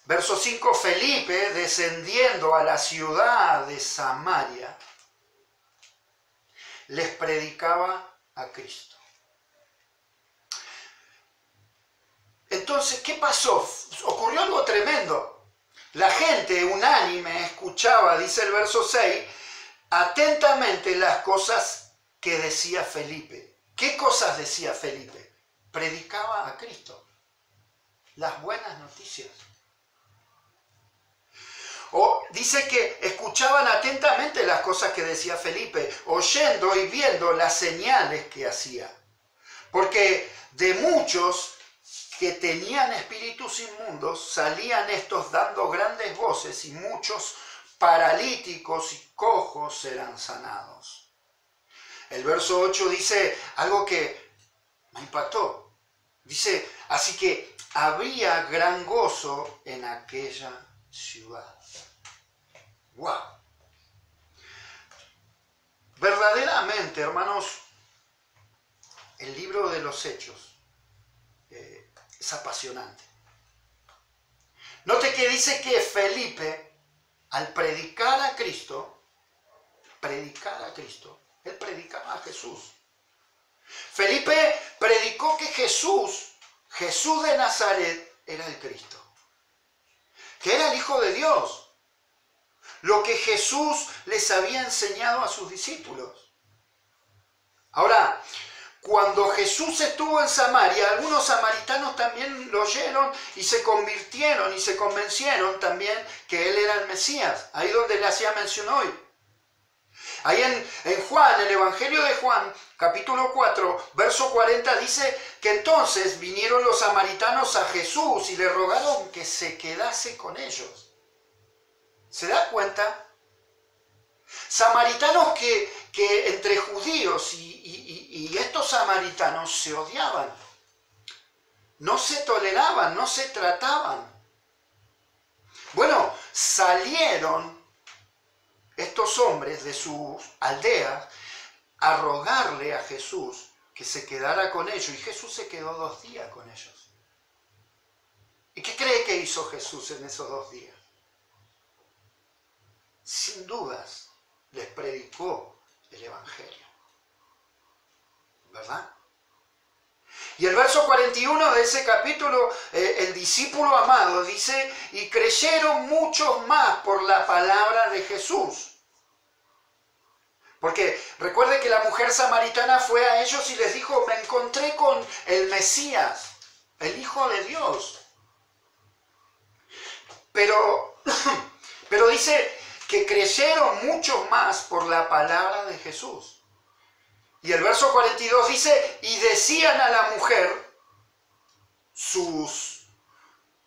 verso 5, Felipe, descendiendo a la ciudad de Samaria, les predicaba a Cristo. Entonces, ¿qué pasó? Ocurrió algo tremendo. La gente unánime escuchaba, dice el verso 6, atentamente las cosas que decía Felipe. ¿Qué cosas decía Felipe? Predicaba a Cristo, las buenas noticias. Dice que escuchaban atentamente las cosas que decía Felipe, oyendo y viendo las señales que hacía. Porque de muchos que tenían espíritus inmundos, salían estos dando grandes voces y muchos paralíticos y cojos eran sanados. El verso 8 dice algo que me impactó. Dice, así que había gran gozo en aquella ciudad. ¡Wow! Verdaderamente, hermanos, el libro de los Hechos es apasionante. Note que dice que Felipe, al predicar a Cristo, él predicaba a Jesús. Felipe predicó que Jesús de Nazaret, era el Cristo, que era el Hijo de Dios, lo que Jesús les había enseñado a sus discípulos. Ahora, cuando Jesús estuvo en Samaria, algunos samaritanos también lo oyeron y se convirtieron y se convencieron también que Él era el Mesías. Ahí donde le hacía mención hoy. Ahí en Juan, el Evangelio de Juan, capítulo 4, verso 40, dice que entonces vinieron los samaritanos a Jesús y le rogaron que se quedase con ellos. ¿Se da cuenta? Samaritanos que entre judíos y estos samaritanos se odiaban, no se toleraban, no se trataban. Bueno, salieron estos hombres de sus aldeas a rogarle a Jesús que se quedara con ellos, y Jesús se quedó 2 días con ellos. ¿Y qué cree que hizo Jesús en esos 2 días? Sin dudas, les predicó el Evangelio, ¿verdad? Y el verso 41 de ese capítulo, el discípulo amado dice, y creyeron muchos más por la palabra de Jesús. Porque recuerde que la mujer samaritana fue a ellos y les dijo, me encontré con el Mesías, el Hijo de Dios. Pero dice que creyeron muchos más por la palabra de Jesús. Y el verso 42 dice, y decían a la mujer sus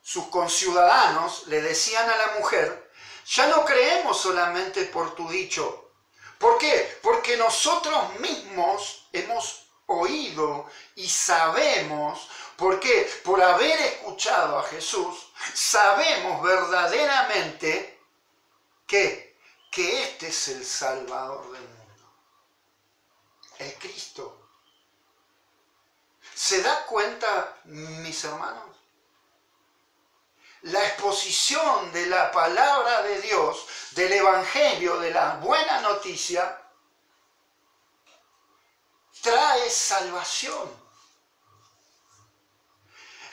sus conciudadanos le decían a la mujer: ya no creemos solamente por tu dicho. ¿Por qué? Porque nosotros mismos hemos oído y sabemos. ¿Por qué? Por haber escuchado a Jesús, sabemos verdaderamente que este es el Salvador del mundo, el Cristo. ¿Se da cuenta, mis hermanos? La exposición de la palabra de Dios, del Evangelio, de la buena noticia, trae salvación.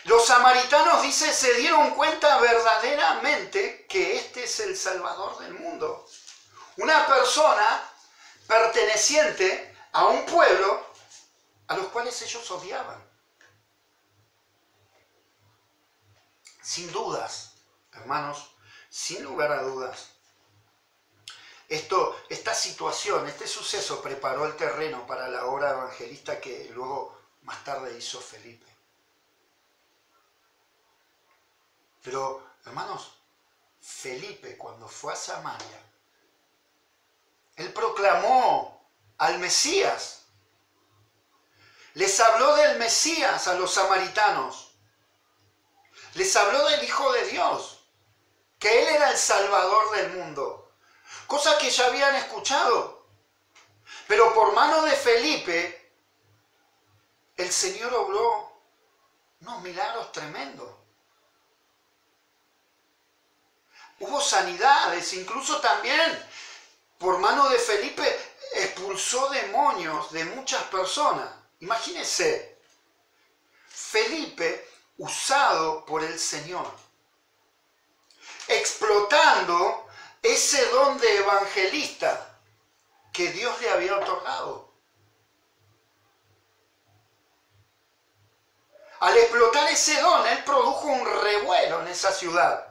Los samaritanos, dice, se dieron cuenta verdaderamente que este es el Salvador del mundo. Una persona perteneciente a un pueblo a los cuales ellos odiaban. Sin dudas, hermanos, sin lugar a dudas, esta situación, este suceso preparó el terreno para la obra evangelista que luego, más tarde, hizo Felipe. Pero, hermanos, Felipe, cuando fue a Samaria, él proclamó al Mesías. Les habló del Mesías a los samaritanos. Les habló del Hijo de Dios, que Él era el Salvador del mundo. Cosa que ya habían escuchado. Pero por mano de Felipe, el Señor obró unos milagros tremendos. Hubo sanidades, incluso también por mano de Felipe expulsó demonios de muchas personas. Imagínense, Felipe usado por el Señor, explotando ese don de evangelista que Dios le había otorgado. Al explotar ese don, él produjo un revuelo en esa ciudad.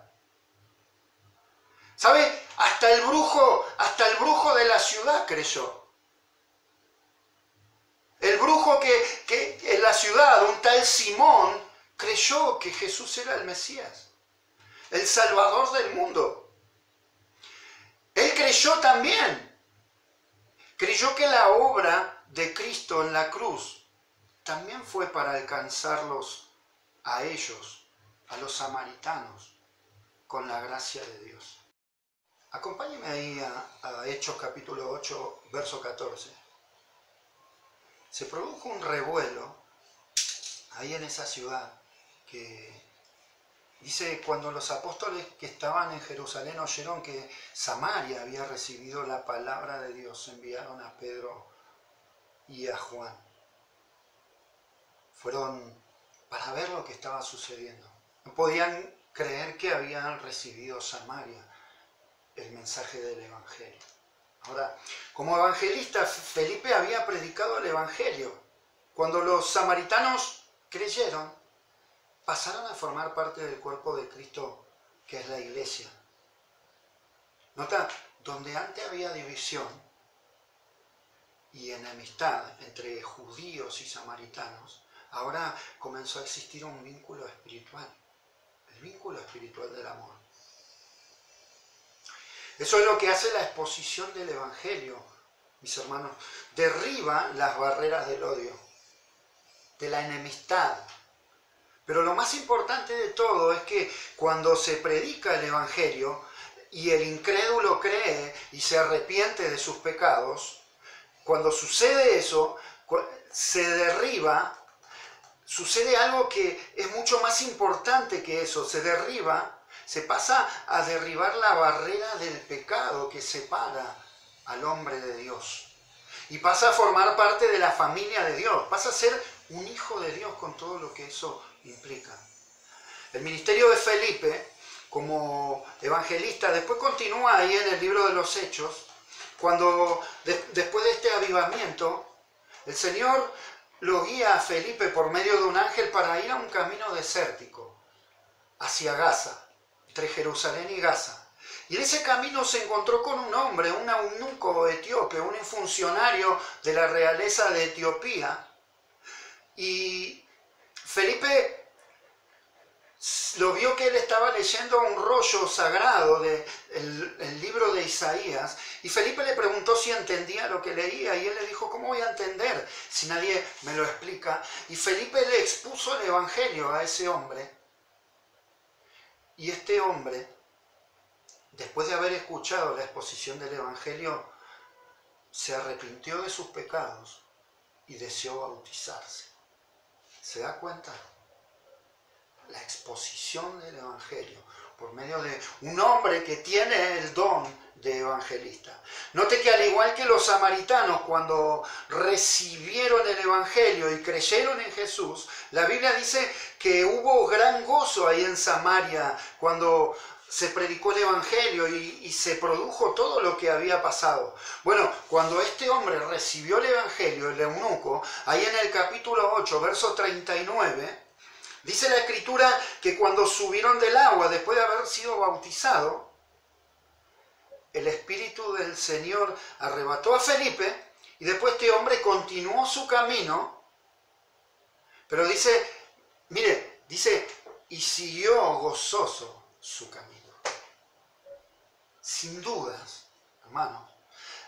¿Sabe? Hasta el brujo de la ciudad creyó. El brujo que en la ciudad, un tal Simón, creyó que Jesús era el Mesías, el Salvador del mundo. Él creyó también. Creyó que la obra de Cristo en la cruz también fue para alcanzarlos a ellos, a los samaritanos, con la gracia de Dios. Acompáñenme ahí a Hechos capítulo 8, verso 14. Se produjo un revuelo ahí en esa ciudad que dice, cuando los apóstoles que estaban en Jerusalén oyeron que Samaria había recibido la palabra de Dios, enviaron a Pedro y a Juan. Fueron para ver lo que estaba sucediendo. No podían creer que habían recibido Samaria el mensaje del Evangelio. Ahora, como evangelista, Felipe había predicado el Evangelio. Cuando los samaritanos creyeron, pasaron a formar parte del cuerpo de Cristo, que es la iglesia. Nota, donde antes había división y enemistad entre judíos y samaritanos, ahora comenzó a existir un vínculo espiritual, el vínculo espiritual del amor. Eso es lo que hace la exposición del Evangelio, mis hermanos. Derriba las barreras del odio, de la enemistad. Pero lo más importante de todo es que cuando se predica el Evangelio y el incrédulo cree y se arrepiente de sus pecados, cuando sucede eso, se derriba, sucede algo que es mucho más importante que eso, se pasa a derribar la barrera del pecado que separa al hombre de Dios. Y pasa a formar parte de la familia de Dios, pasa a ser un hijo de Dios con todo lo que eso implica. El ministerio de Felipe, como evangelista, después continúa ahí en el libro de los Hechos, cuando después de este avivamiento, el Señor lo guía a Felipe por medio de un ángel para ir a un camino desértico, hacia Gaza, entre Jerusalén y Gaza. Y en ese camino se encontró con un hombre, un eunuco etíope, un funcionario de la realeza de Etiopía. Y Felipe lo vio que él estaba leyendo un rollo sagrado del libro de Isaías, y Felipe le preguntó si entendía lo que leía, y él le dijo, ¿cómo voy a entender si nadie me lo explica? Y Felipe le expuso el Evangelio a ese hombre, y este hombre, después de haber escuchado la exposición del Evangelio, se arrepintió de sus pecados y deseó bautizarse. ¿Se da cuenta? La exposición del Evangelio por medio de un hombre que tiene el don de evangelista. Note que al igual que los samaritanos, cuando recibieron el Evangelio y creyeron en Jesús, la Biblia dice que hubo gran gozo ahí en Samaria cuando se predicó el Evangelio y se produjo todo lo que había pasado. Bueno, cuando este hombre recibió el Evangelio, el eunuco, ahí en el capítulo 8, verso 39, dice la Escritura que cuando subieron del agua, después de haber sido bautizado, el Espíritu del Señor arrebató a Felipe y después este hombre continuó su camino, pero dice, mire, dice, y siguió gozoso su camino. Sin dudas, hermanos,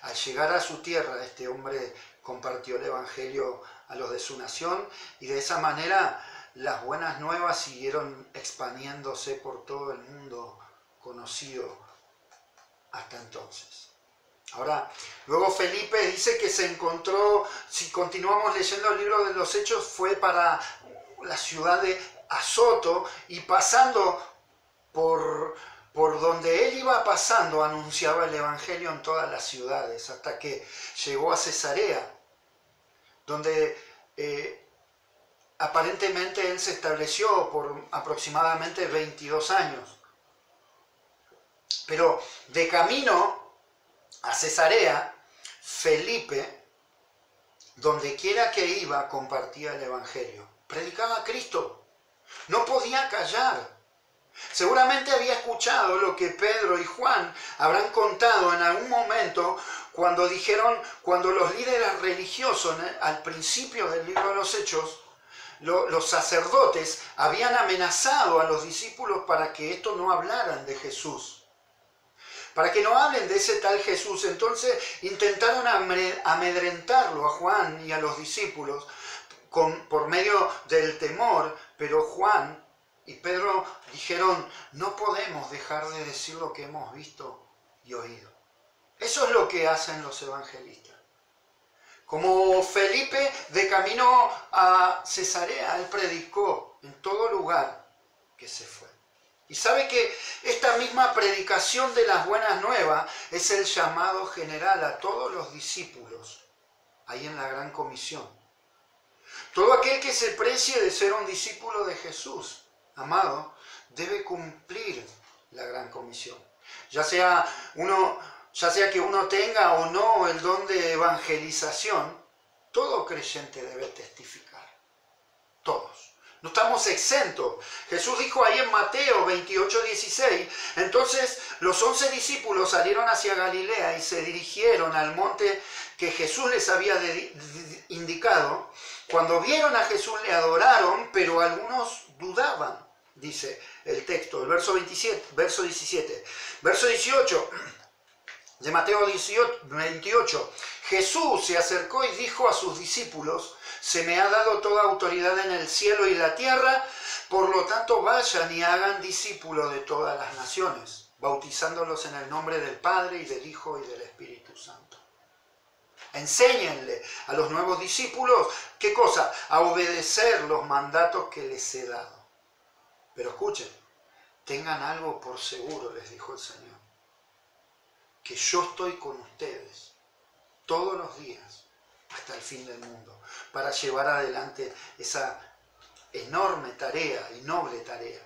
al llegar a su tierra, este hombre compartió el Evangelio a los de su nación y de esa manera las buenas nuevas siguieron expandiéndose por todo el mundo conocido hasta entonces. Ahora, luego Felipe dice que se encontró, si continuamos leyendo el libro de los Hechos, fue para la ciudad de Azoto y pasando por donde él iba pasando, anunciaba el Evangelio en todas las ciudades, hasta que llegó a Cesarea, donde aparentemente él se estableció por aproximadamente 22 años. Pero de camino a Cesarea, Felipe, donde quiera que iba, compartía el Evangelio. Predicaba a Cristo. No podía callar. Seguramente había escuchado lo que Pedro y Juan habrán contado en algún momento cuando los líderes religiosos, al principio del libro de los Hechos, los sacerdotes habían amenazado a los discípulos para que estos no hablaran de Jesús, para que no hablen de ese tal Jesús. Entonces intentaron amedrentarlo a Juan y a los discípulos por medio del temor, pero Juan y Pedro dijeron, no podemos dejar de decir lo que hemos visto y oído. Eso es lo que hacen los evangelistas. Como Felipe, de camino a Cesarea, él predicó en todo lugar que se fue. Y sabe que esta misma predicación de las buenas nuevas es el llamado general a todos los discípulos, ahí en la Gran Comisión. Todo aquel que se precie de ser un discípulo de Jesús, amado, debe cumplir la Gran Comisión. Ya sea que uno tenga o no el don de evangelización, todo creyente debe testificar. Todos. No estamos exentos. Jesús dijo ahí en Mateo 28:16, entonces los 11 discípulos salieron hacia Galilea y se dirigieron al monte que Jesús les había indicado. Cuando vieron a Jesús le adoraron, pero algunos dudaban, dice el texto, el verso 27, verso 17. Verso 18 de Mateo 28. Jesús se acercó y dijo a sus discípulos, se me ha dado toda autoridad en el cielo y la tierra, por lo tanto vayan y hagan discípulos de todas las naciones, bautizándolos en el nombre del Padre y del Hijo y del Espíritu Santo. Enséñenle a los nuevos discípulos, ¿qué cosa? A obedecer los mandatos que les he dado. Pero escuchen, tengan algo por seguro, les dijo el Señor, que yo estoy con ustedes todos los días hasta el fin del mundo, para llevar adelante esa enorme tarea y noble tarea.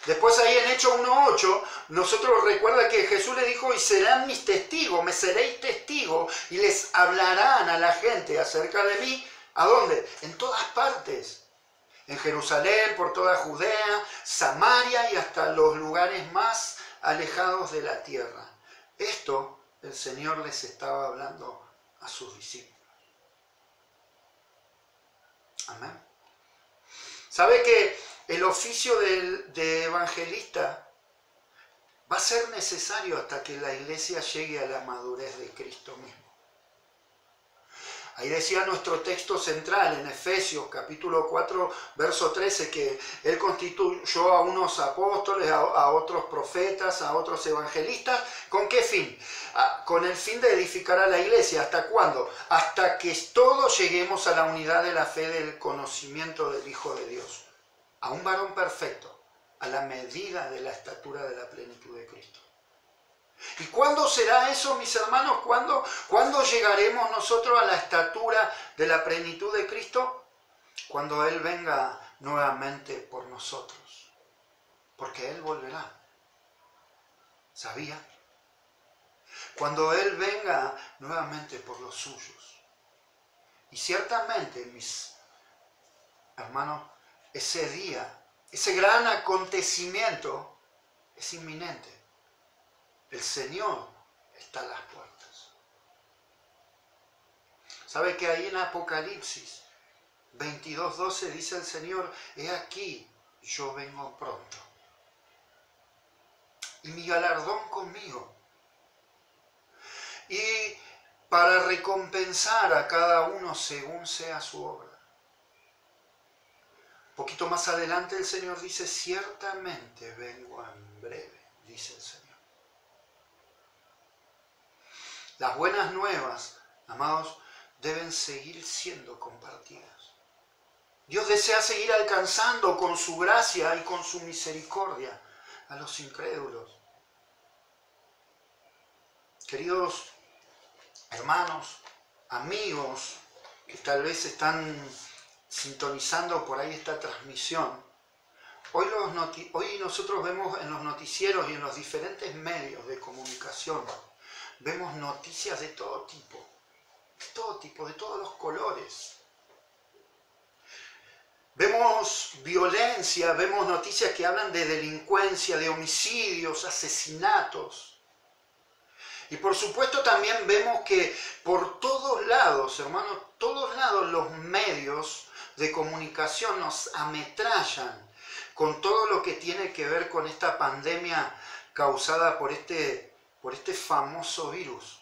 Después ahí en Hechos 1:8, nosotros recuerda que Jesús le dijo, y serán mis testigos, me seréis testigos, y les hablarán a la gente acerca de mí. ¿A dónde? En todas partes. En Jerusalén, por toda Judea, Samaria y hasta los lugares más alejados de la tierra. Esto el Señor les estaba hablando a sus discípulos. Amén. ¿Sabe que el oficio de evangelista va a ser necesario hasta que la iglesia llegue a la madurez de Cristo mismo. Ahí decía nuestro texto central en Efesios capítulo 4, verso 13, que Él constituyó a unos apóstoles, a otros profetas, a otros evangelistas. ¿Con qué fin? Con el fin de edificar a la iglesia. ¿Hasta cuándo? Hasta que todos lleguemos a la unidad de la fe del conocimiento del Hijo de Dios. A un varón perfecto, a la medida de la estatura de la plenitud de Cristo. ¿Y cuándo será eso, mis hermanos? ¿Cuándo llegaremos nosotros a la estatura de la plenitud de Cristo? Cuando Él venga nuevamente por nosotros. Porque Él volverá. ¿Sabía? Cuando Él venga nuevamente por los suyos. Y ciertamente, mis hermanos, ese día, ese gran acontecimiento es inminente. El Señor está a las puertas. ¿Sabe que ahí en Apocalipsis 22:12 dice el Señor: he aquí, yo vengo pronto, y mi galardón conmigo, y para recompensar a cada uno según sea su obra? Un poquito más adelante el Señor dice: ciertamente vengo en breve, dice el Señor. Las buenas nuevas, amados, deben seguir siendo compartidas. Dios desea seguir alcanzando con su gracia y con su misericordia a los incrédulos. Queridos hermanos, amigos que tal vez están sintonizando por ahí esta transmisión, hoy nosotros vemos en los noticieros y en los diferentes medios de comunicación, vemos noticias de todo tipo, de todos los colores. Vemos violencia, vemos noticias que hablan de delincuencia, de homicidios, asesinatos. Y por supuesto también vemos que por todos lados, hermanos, todos lados los medios de comunicación nos ametrallan con todo lo que tiene que ver con esta pandemia causada por este famoso virus,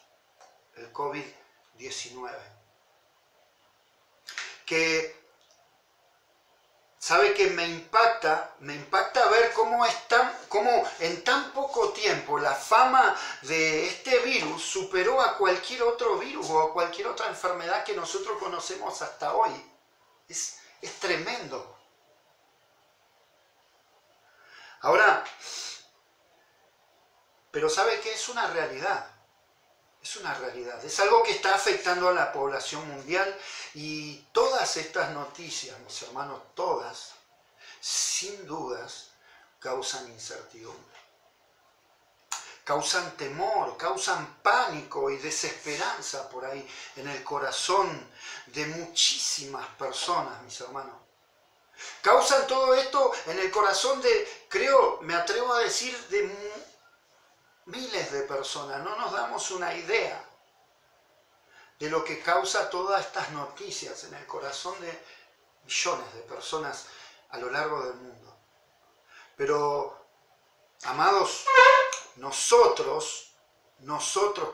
el COVID-19, que sabe que me impacta ver cómo en tan poco tiempo la fama de este virus superó a cualquier otro virus o a cualquier otra enfermedad que nosotros conocemos hasta hoy. Es tremendo. Ahora, pero ¿sabe qué? Es una realidad. Es una realidad. Es algo que está afectando a la población mundial, y todas estas noticias, mis hermanos, todas, sin dudas, causan incertidumbre. Causan temor, causan pánico y desesperanza por ahí en el corazón de muchísimas personas, mis hermanos. Causan todo esto en el corazón me atrevo a decir, de miles de personas. No nos damos una idea de lo que causa todas estas noticias en el corazón de millones de personas a lo largo del mundo. Pero, amados, nosotros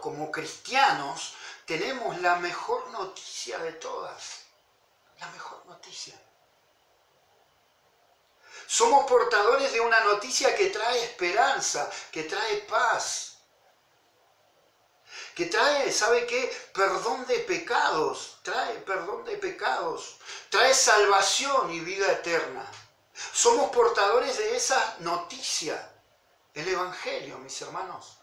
como cristianos tenemos la mejor noticia de todas. La mejor noticia. Somos portadores de una noticia que trae esperanza, que trae paz, que trae, ¿sabe qué? Perdón de pecados, trae salvación y vida eterna. Somos portadores de esa noticia, el Evangelio, mis hermanos.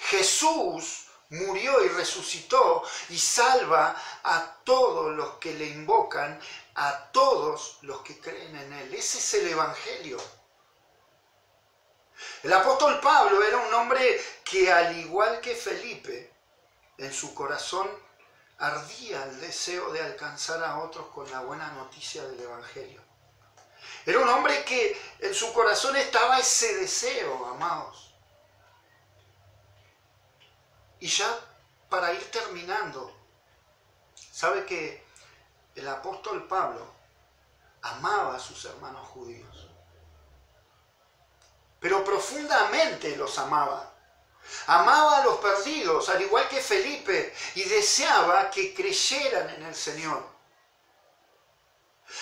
Jesús murió y resucitó y salva a todos los que le invocan, a todos los que creen en Él. Ese es el Evangelio. El apóstol Pablo era un hombre que, al igual que Felipe, en su corazón ardía el deseo de alcanzar a otros con la buena noticia del Evangelio. Era un hombre que en su corazón estaba ese deseo, amados. Y ya para ir terminando, ¿sabe que el apóstol Pablo amaba a sus hermanos judíos. Pero profundamente los amaba. Amaba a los perdidos, al igual que Felipe, y deseaba que creyeran en el Señor.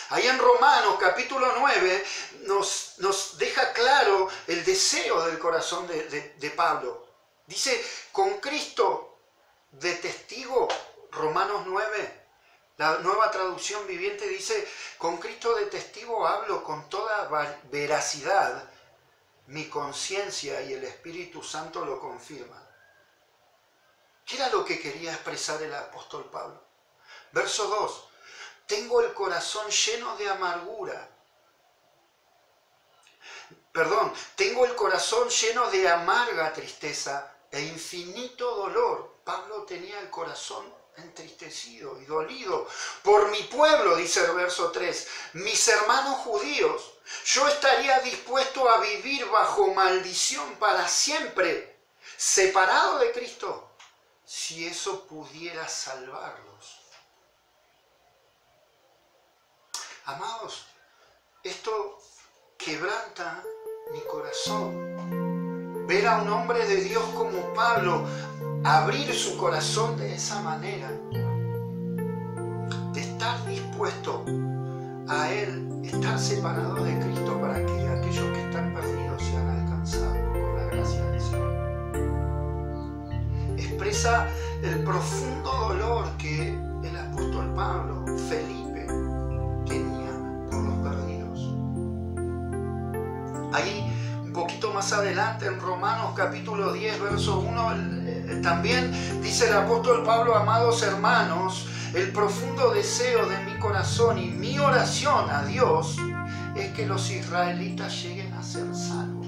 Ahí en Romanos capítulo 9 nos deja claro el deseo del corazón de Pablo. Dice, con Cristo de testigo, Romanos 9, la Nueva Traducción Viviente dice, con Cristo de testigo hablo con toda veracidad, mi conciencia y el Espíritu Santo lo confirman. ¿Qué era lo que quería expresar el apóstol Pablo? Verso 2. Tengo el corazón lleno de amargura. Tengo el corazón lleno de amarga tristeza e infinito dolor. Pablo tenía el corazón entristecido y dolido por mi pueblo, dice el verso 3, mis hermanos judíos. Yo estaría dispuesto a vivir bajo maldición para siempre, separado de Cristo, si eso pudiera salvarlos. Amados, esto quebranta mi corazón. Ver a un hombre de Dios como Pablo abrir su corazón de esa manera, de estar dispuesto a él estar separado de Cristo para que aquellos que están perdidos sean alcanzados por la gracia del Señor. Expresa el profundo dolor que el apóstol Pablo, Felipe, tenía por los perdidos. Ahí, un poquito más adelante, en Romanos capítulo 10, verso 1, también dice el apóstol Pablo, amados hermanos, el profundo deseo de mi corazón y mi oración a Dios es que los israelitas lleguen a ser salvos.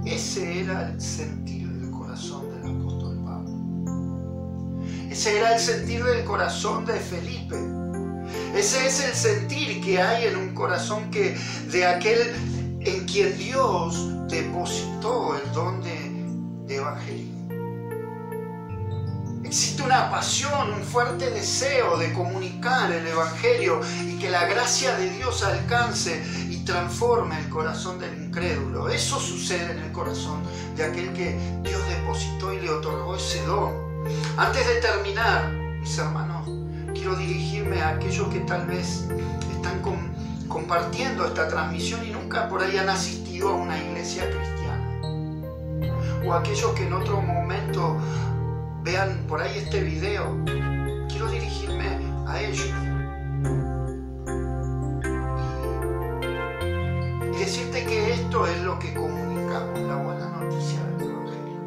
Ese era el sentir del corazón del apóstol Pablo. Ese era el sentir del corazón de Felipe. Ese es el sentir que hay en un corazón de aquel en quien Dios depositó el don de evangelismo. Existe una pasión, un fuerte deseo de comunicar el Evangelio y que la gracia de Dios alcance y transforme el corazón del incrédulo. Eso sucede en el corazón de aquel que Dios depositó y le otorgó ese don. Antes de terminar, mis hermanos, quiero dirigirme a aquellos que tal vez están compartiendo esta transmisión y nunca por ahí han asistido a una iglesia cristiana. O aquellos que en otro momento vean por ahí este video. Quiero dirigirme a ellos y decirte que esto es lo que comunicamos, la buena noticia del Evangelio.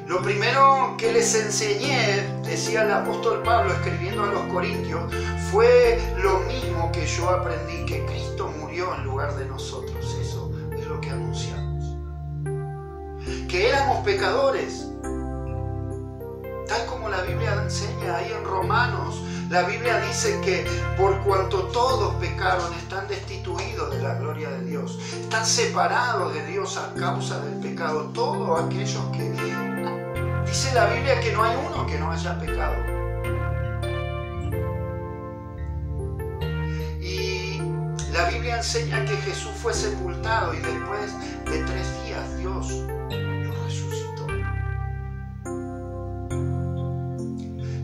Lo primero que les enseñé, decía el apóstol Pablo escribiendo a los Corintios, fue lo mismo que yo aprendí, que Cristo murió en lugar de nosotros. Eso es lo que anunciamos. Que éramos pecadores, tal como la Biblia enseña ahí en Romanos. La Biblia dice que por cuanto todos pecaron, están destituidos de la gloria de Dios, están separados de Dios a causa del pecado. Todos aquellos que... Dice la Biblia que no hay uno que no haya pecado. Y la Biblia enseña que Jesús fue sepultado y después de 3 días Dios resucitó.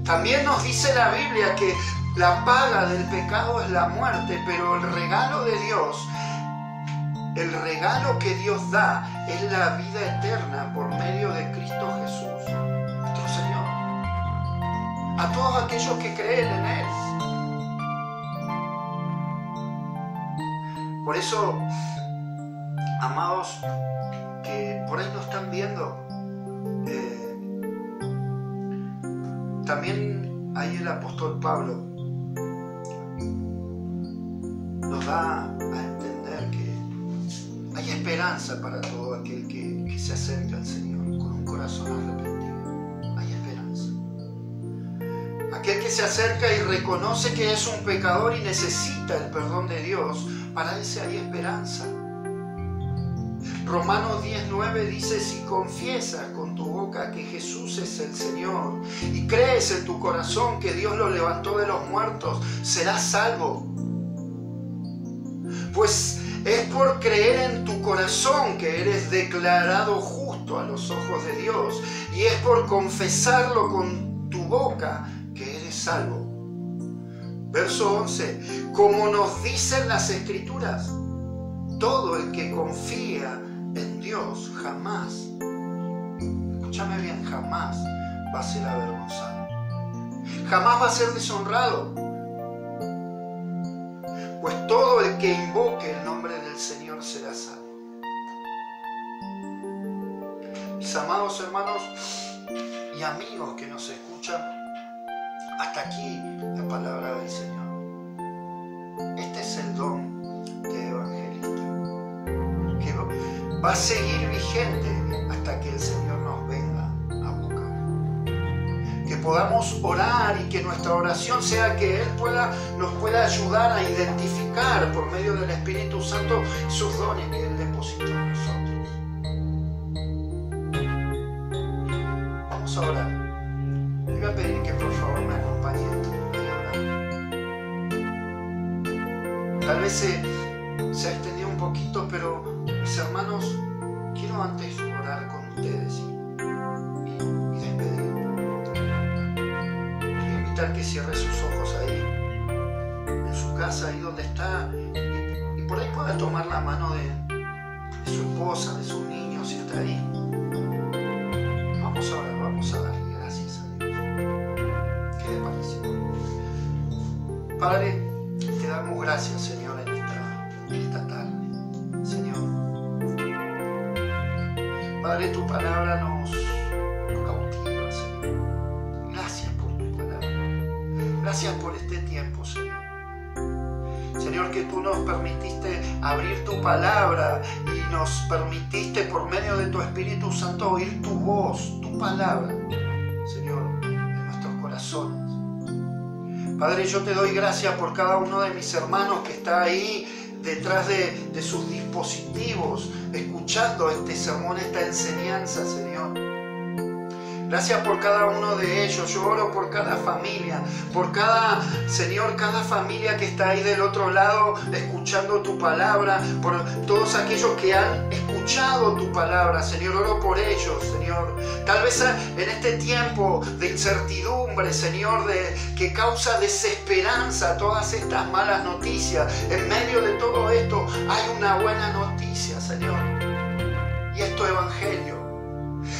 También nos dice la Biblia que la paga del pecado es la muerte, pero el regalo de Dios, el regalo que Dios da es la vida eterna por medio de Cristo Jesús, nuestro Señor. A todos aquellos que creen en Él. Por eso, amados, que por ahí nos están viendo, también ahí el apóstol Pablo nos da a entender que hay esperanza para todo aquel que se acerca al Señor con un corazón arrepentido. Hay esperanza. Aquel que se acerca y reconoce que es un pecador y necesita el perdón de Dios, para ese hay esperanza. Romanos 10:9 dice: si confiesas con tu boca que Jesús es el Señor y crees en tu corazón que Dios lo levantó de los muertos, serás salvo. Pues es por creer en tu corazón que eres declarado justo a los ojos de Dios, y es por confesarlo con tu boca que eres salvo. Verso 11, como nos dicen las Escrituras, todo el que confía en Dios jamás, escúchame bien, jamás va a ser avergonzado, jamás va a ser deshonrado. Pues todo el que invoque el nombre del Señor será salvo. Mis amados hermanos y amigos que nos escuchan, hasta aquí la palabra del Señor. Este es el don de evangelista, que va a seguir vigente hasta que el Señor nos venga a buscar. Que podamos orar y que nuestra oración sea que Él nos pueda ayudar a identificar por medio del Espíritu Santo sus dones que Él depositó en nosotros. Vamos a orar. Les voy a pedir que por favor me acompañen a orar. Tal vez se ha extendido un poquito, pero mis hermanos, quiero antes orar con ustedes y despedirme. Quiero invitar que cierre sus ojos ahí, en su casa, ahí donde está, y por ahí pueda tomar la mano de su esposa, de sus niños, si está ahí. Vamos a orar, vamos a darle gracias a Dios. ¿Qué le parece? Padre, te damos gracias, Señor, en esta tarde. Señor, Padre, tu palabra nos cautiva, Señor. Gracias por tu palabra. Gracias por este tiempo, Señor. Señor, que tú nos permitiste abrir tu palabra y nos permitiste por medio de tu Espíritu Santo oír tu voz, tu palabra, Señor, en nuestros corazones. Padre, yo te doy gracias por cada uno de mis hermanos que está ahí detrás de sus dispositivos, escuchando este sermón, esta enseñanza, Señor. Gracias por cada uno de ellos. Yo oro por cada familia, por Señor, cada familia que está ahí del otro lado escuchando tu palabra, por todos aquellos que han escuchado tu palabra, Señor. Oro por ellos, Señor. Tal vez en este tiempo de incertidumbre, Señor, que causa desesperanza todas estas malas noticias, en medio de todo esto hay una buena noticia, Señor. Y es tu evangelio.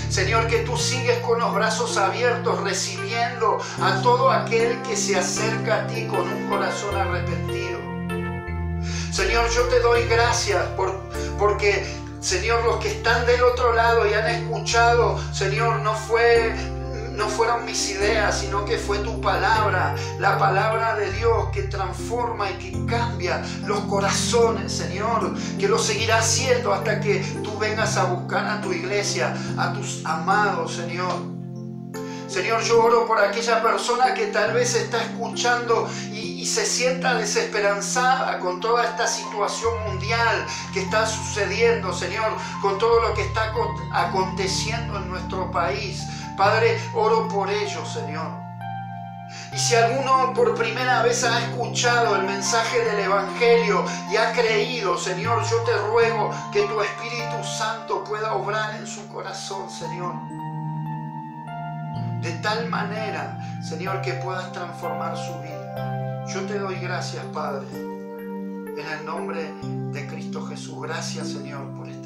Señor, que tú sigues con los brazos abiertos recibiendo a todo aquel que se acerca a ti con un corazón arrepentido. Señor, yo te doy gracias porque, Señor, los que están del otro lado y han escuchado, Señor, no fueron mis ideas, sino que fue tu palabra, la palabra de Dios que transforma y que cambia los corazones, Señor, que lo seguirá haciendo hasta que tú vengas a buscar a tu iglesia, a tus amados, Señor. Señor, yo oro por aquella persona que tal vez está escuchando y se sienta desesperanzada con toda esta situación mundial que está sucediendo, Señor, con todo lo que está aconteciendo en nuestro país. Padre, oro por ellos, Señor. Y si alguno por primera vez ha escuchado el mensaje del Evangelio y ha creído, Señor, yo te ruego que tu Espíritu Santo pueda obrar en su corazón, Señor. De tal manera, Señor, que puedas transformar su vida. Yo te doy gracias, Padre, en el nombre de Cristo Jesús. Gracias, Señor, por este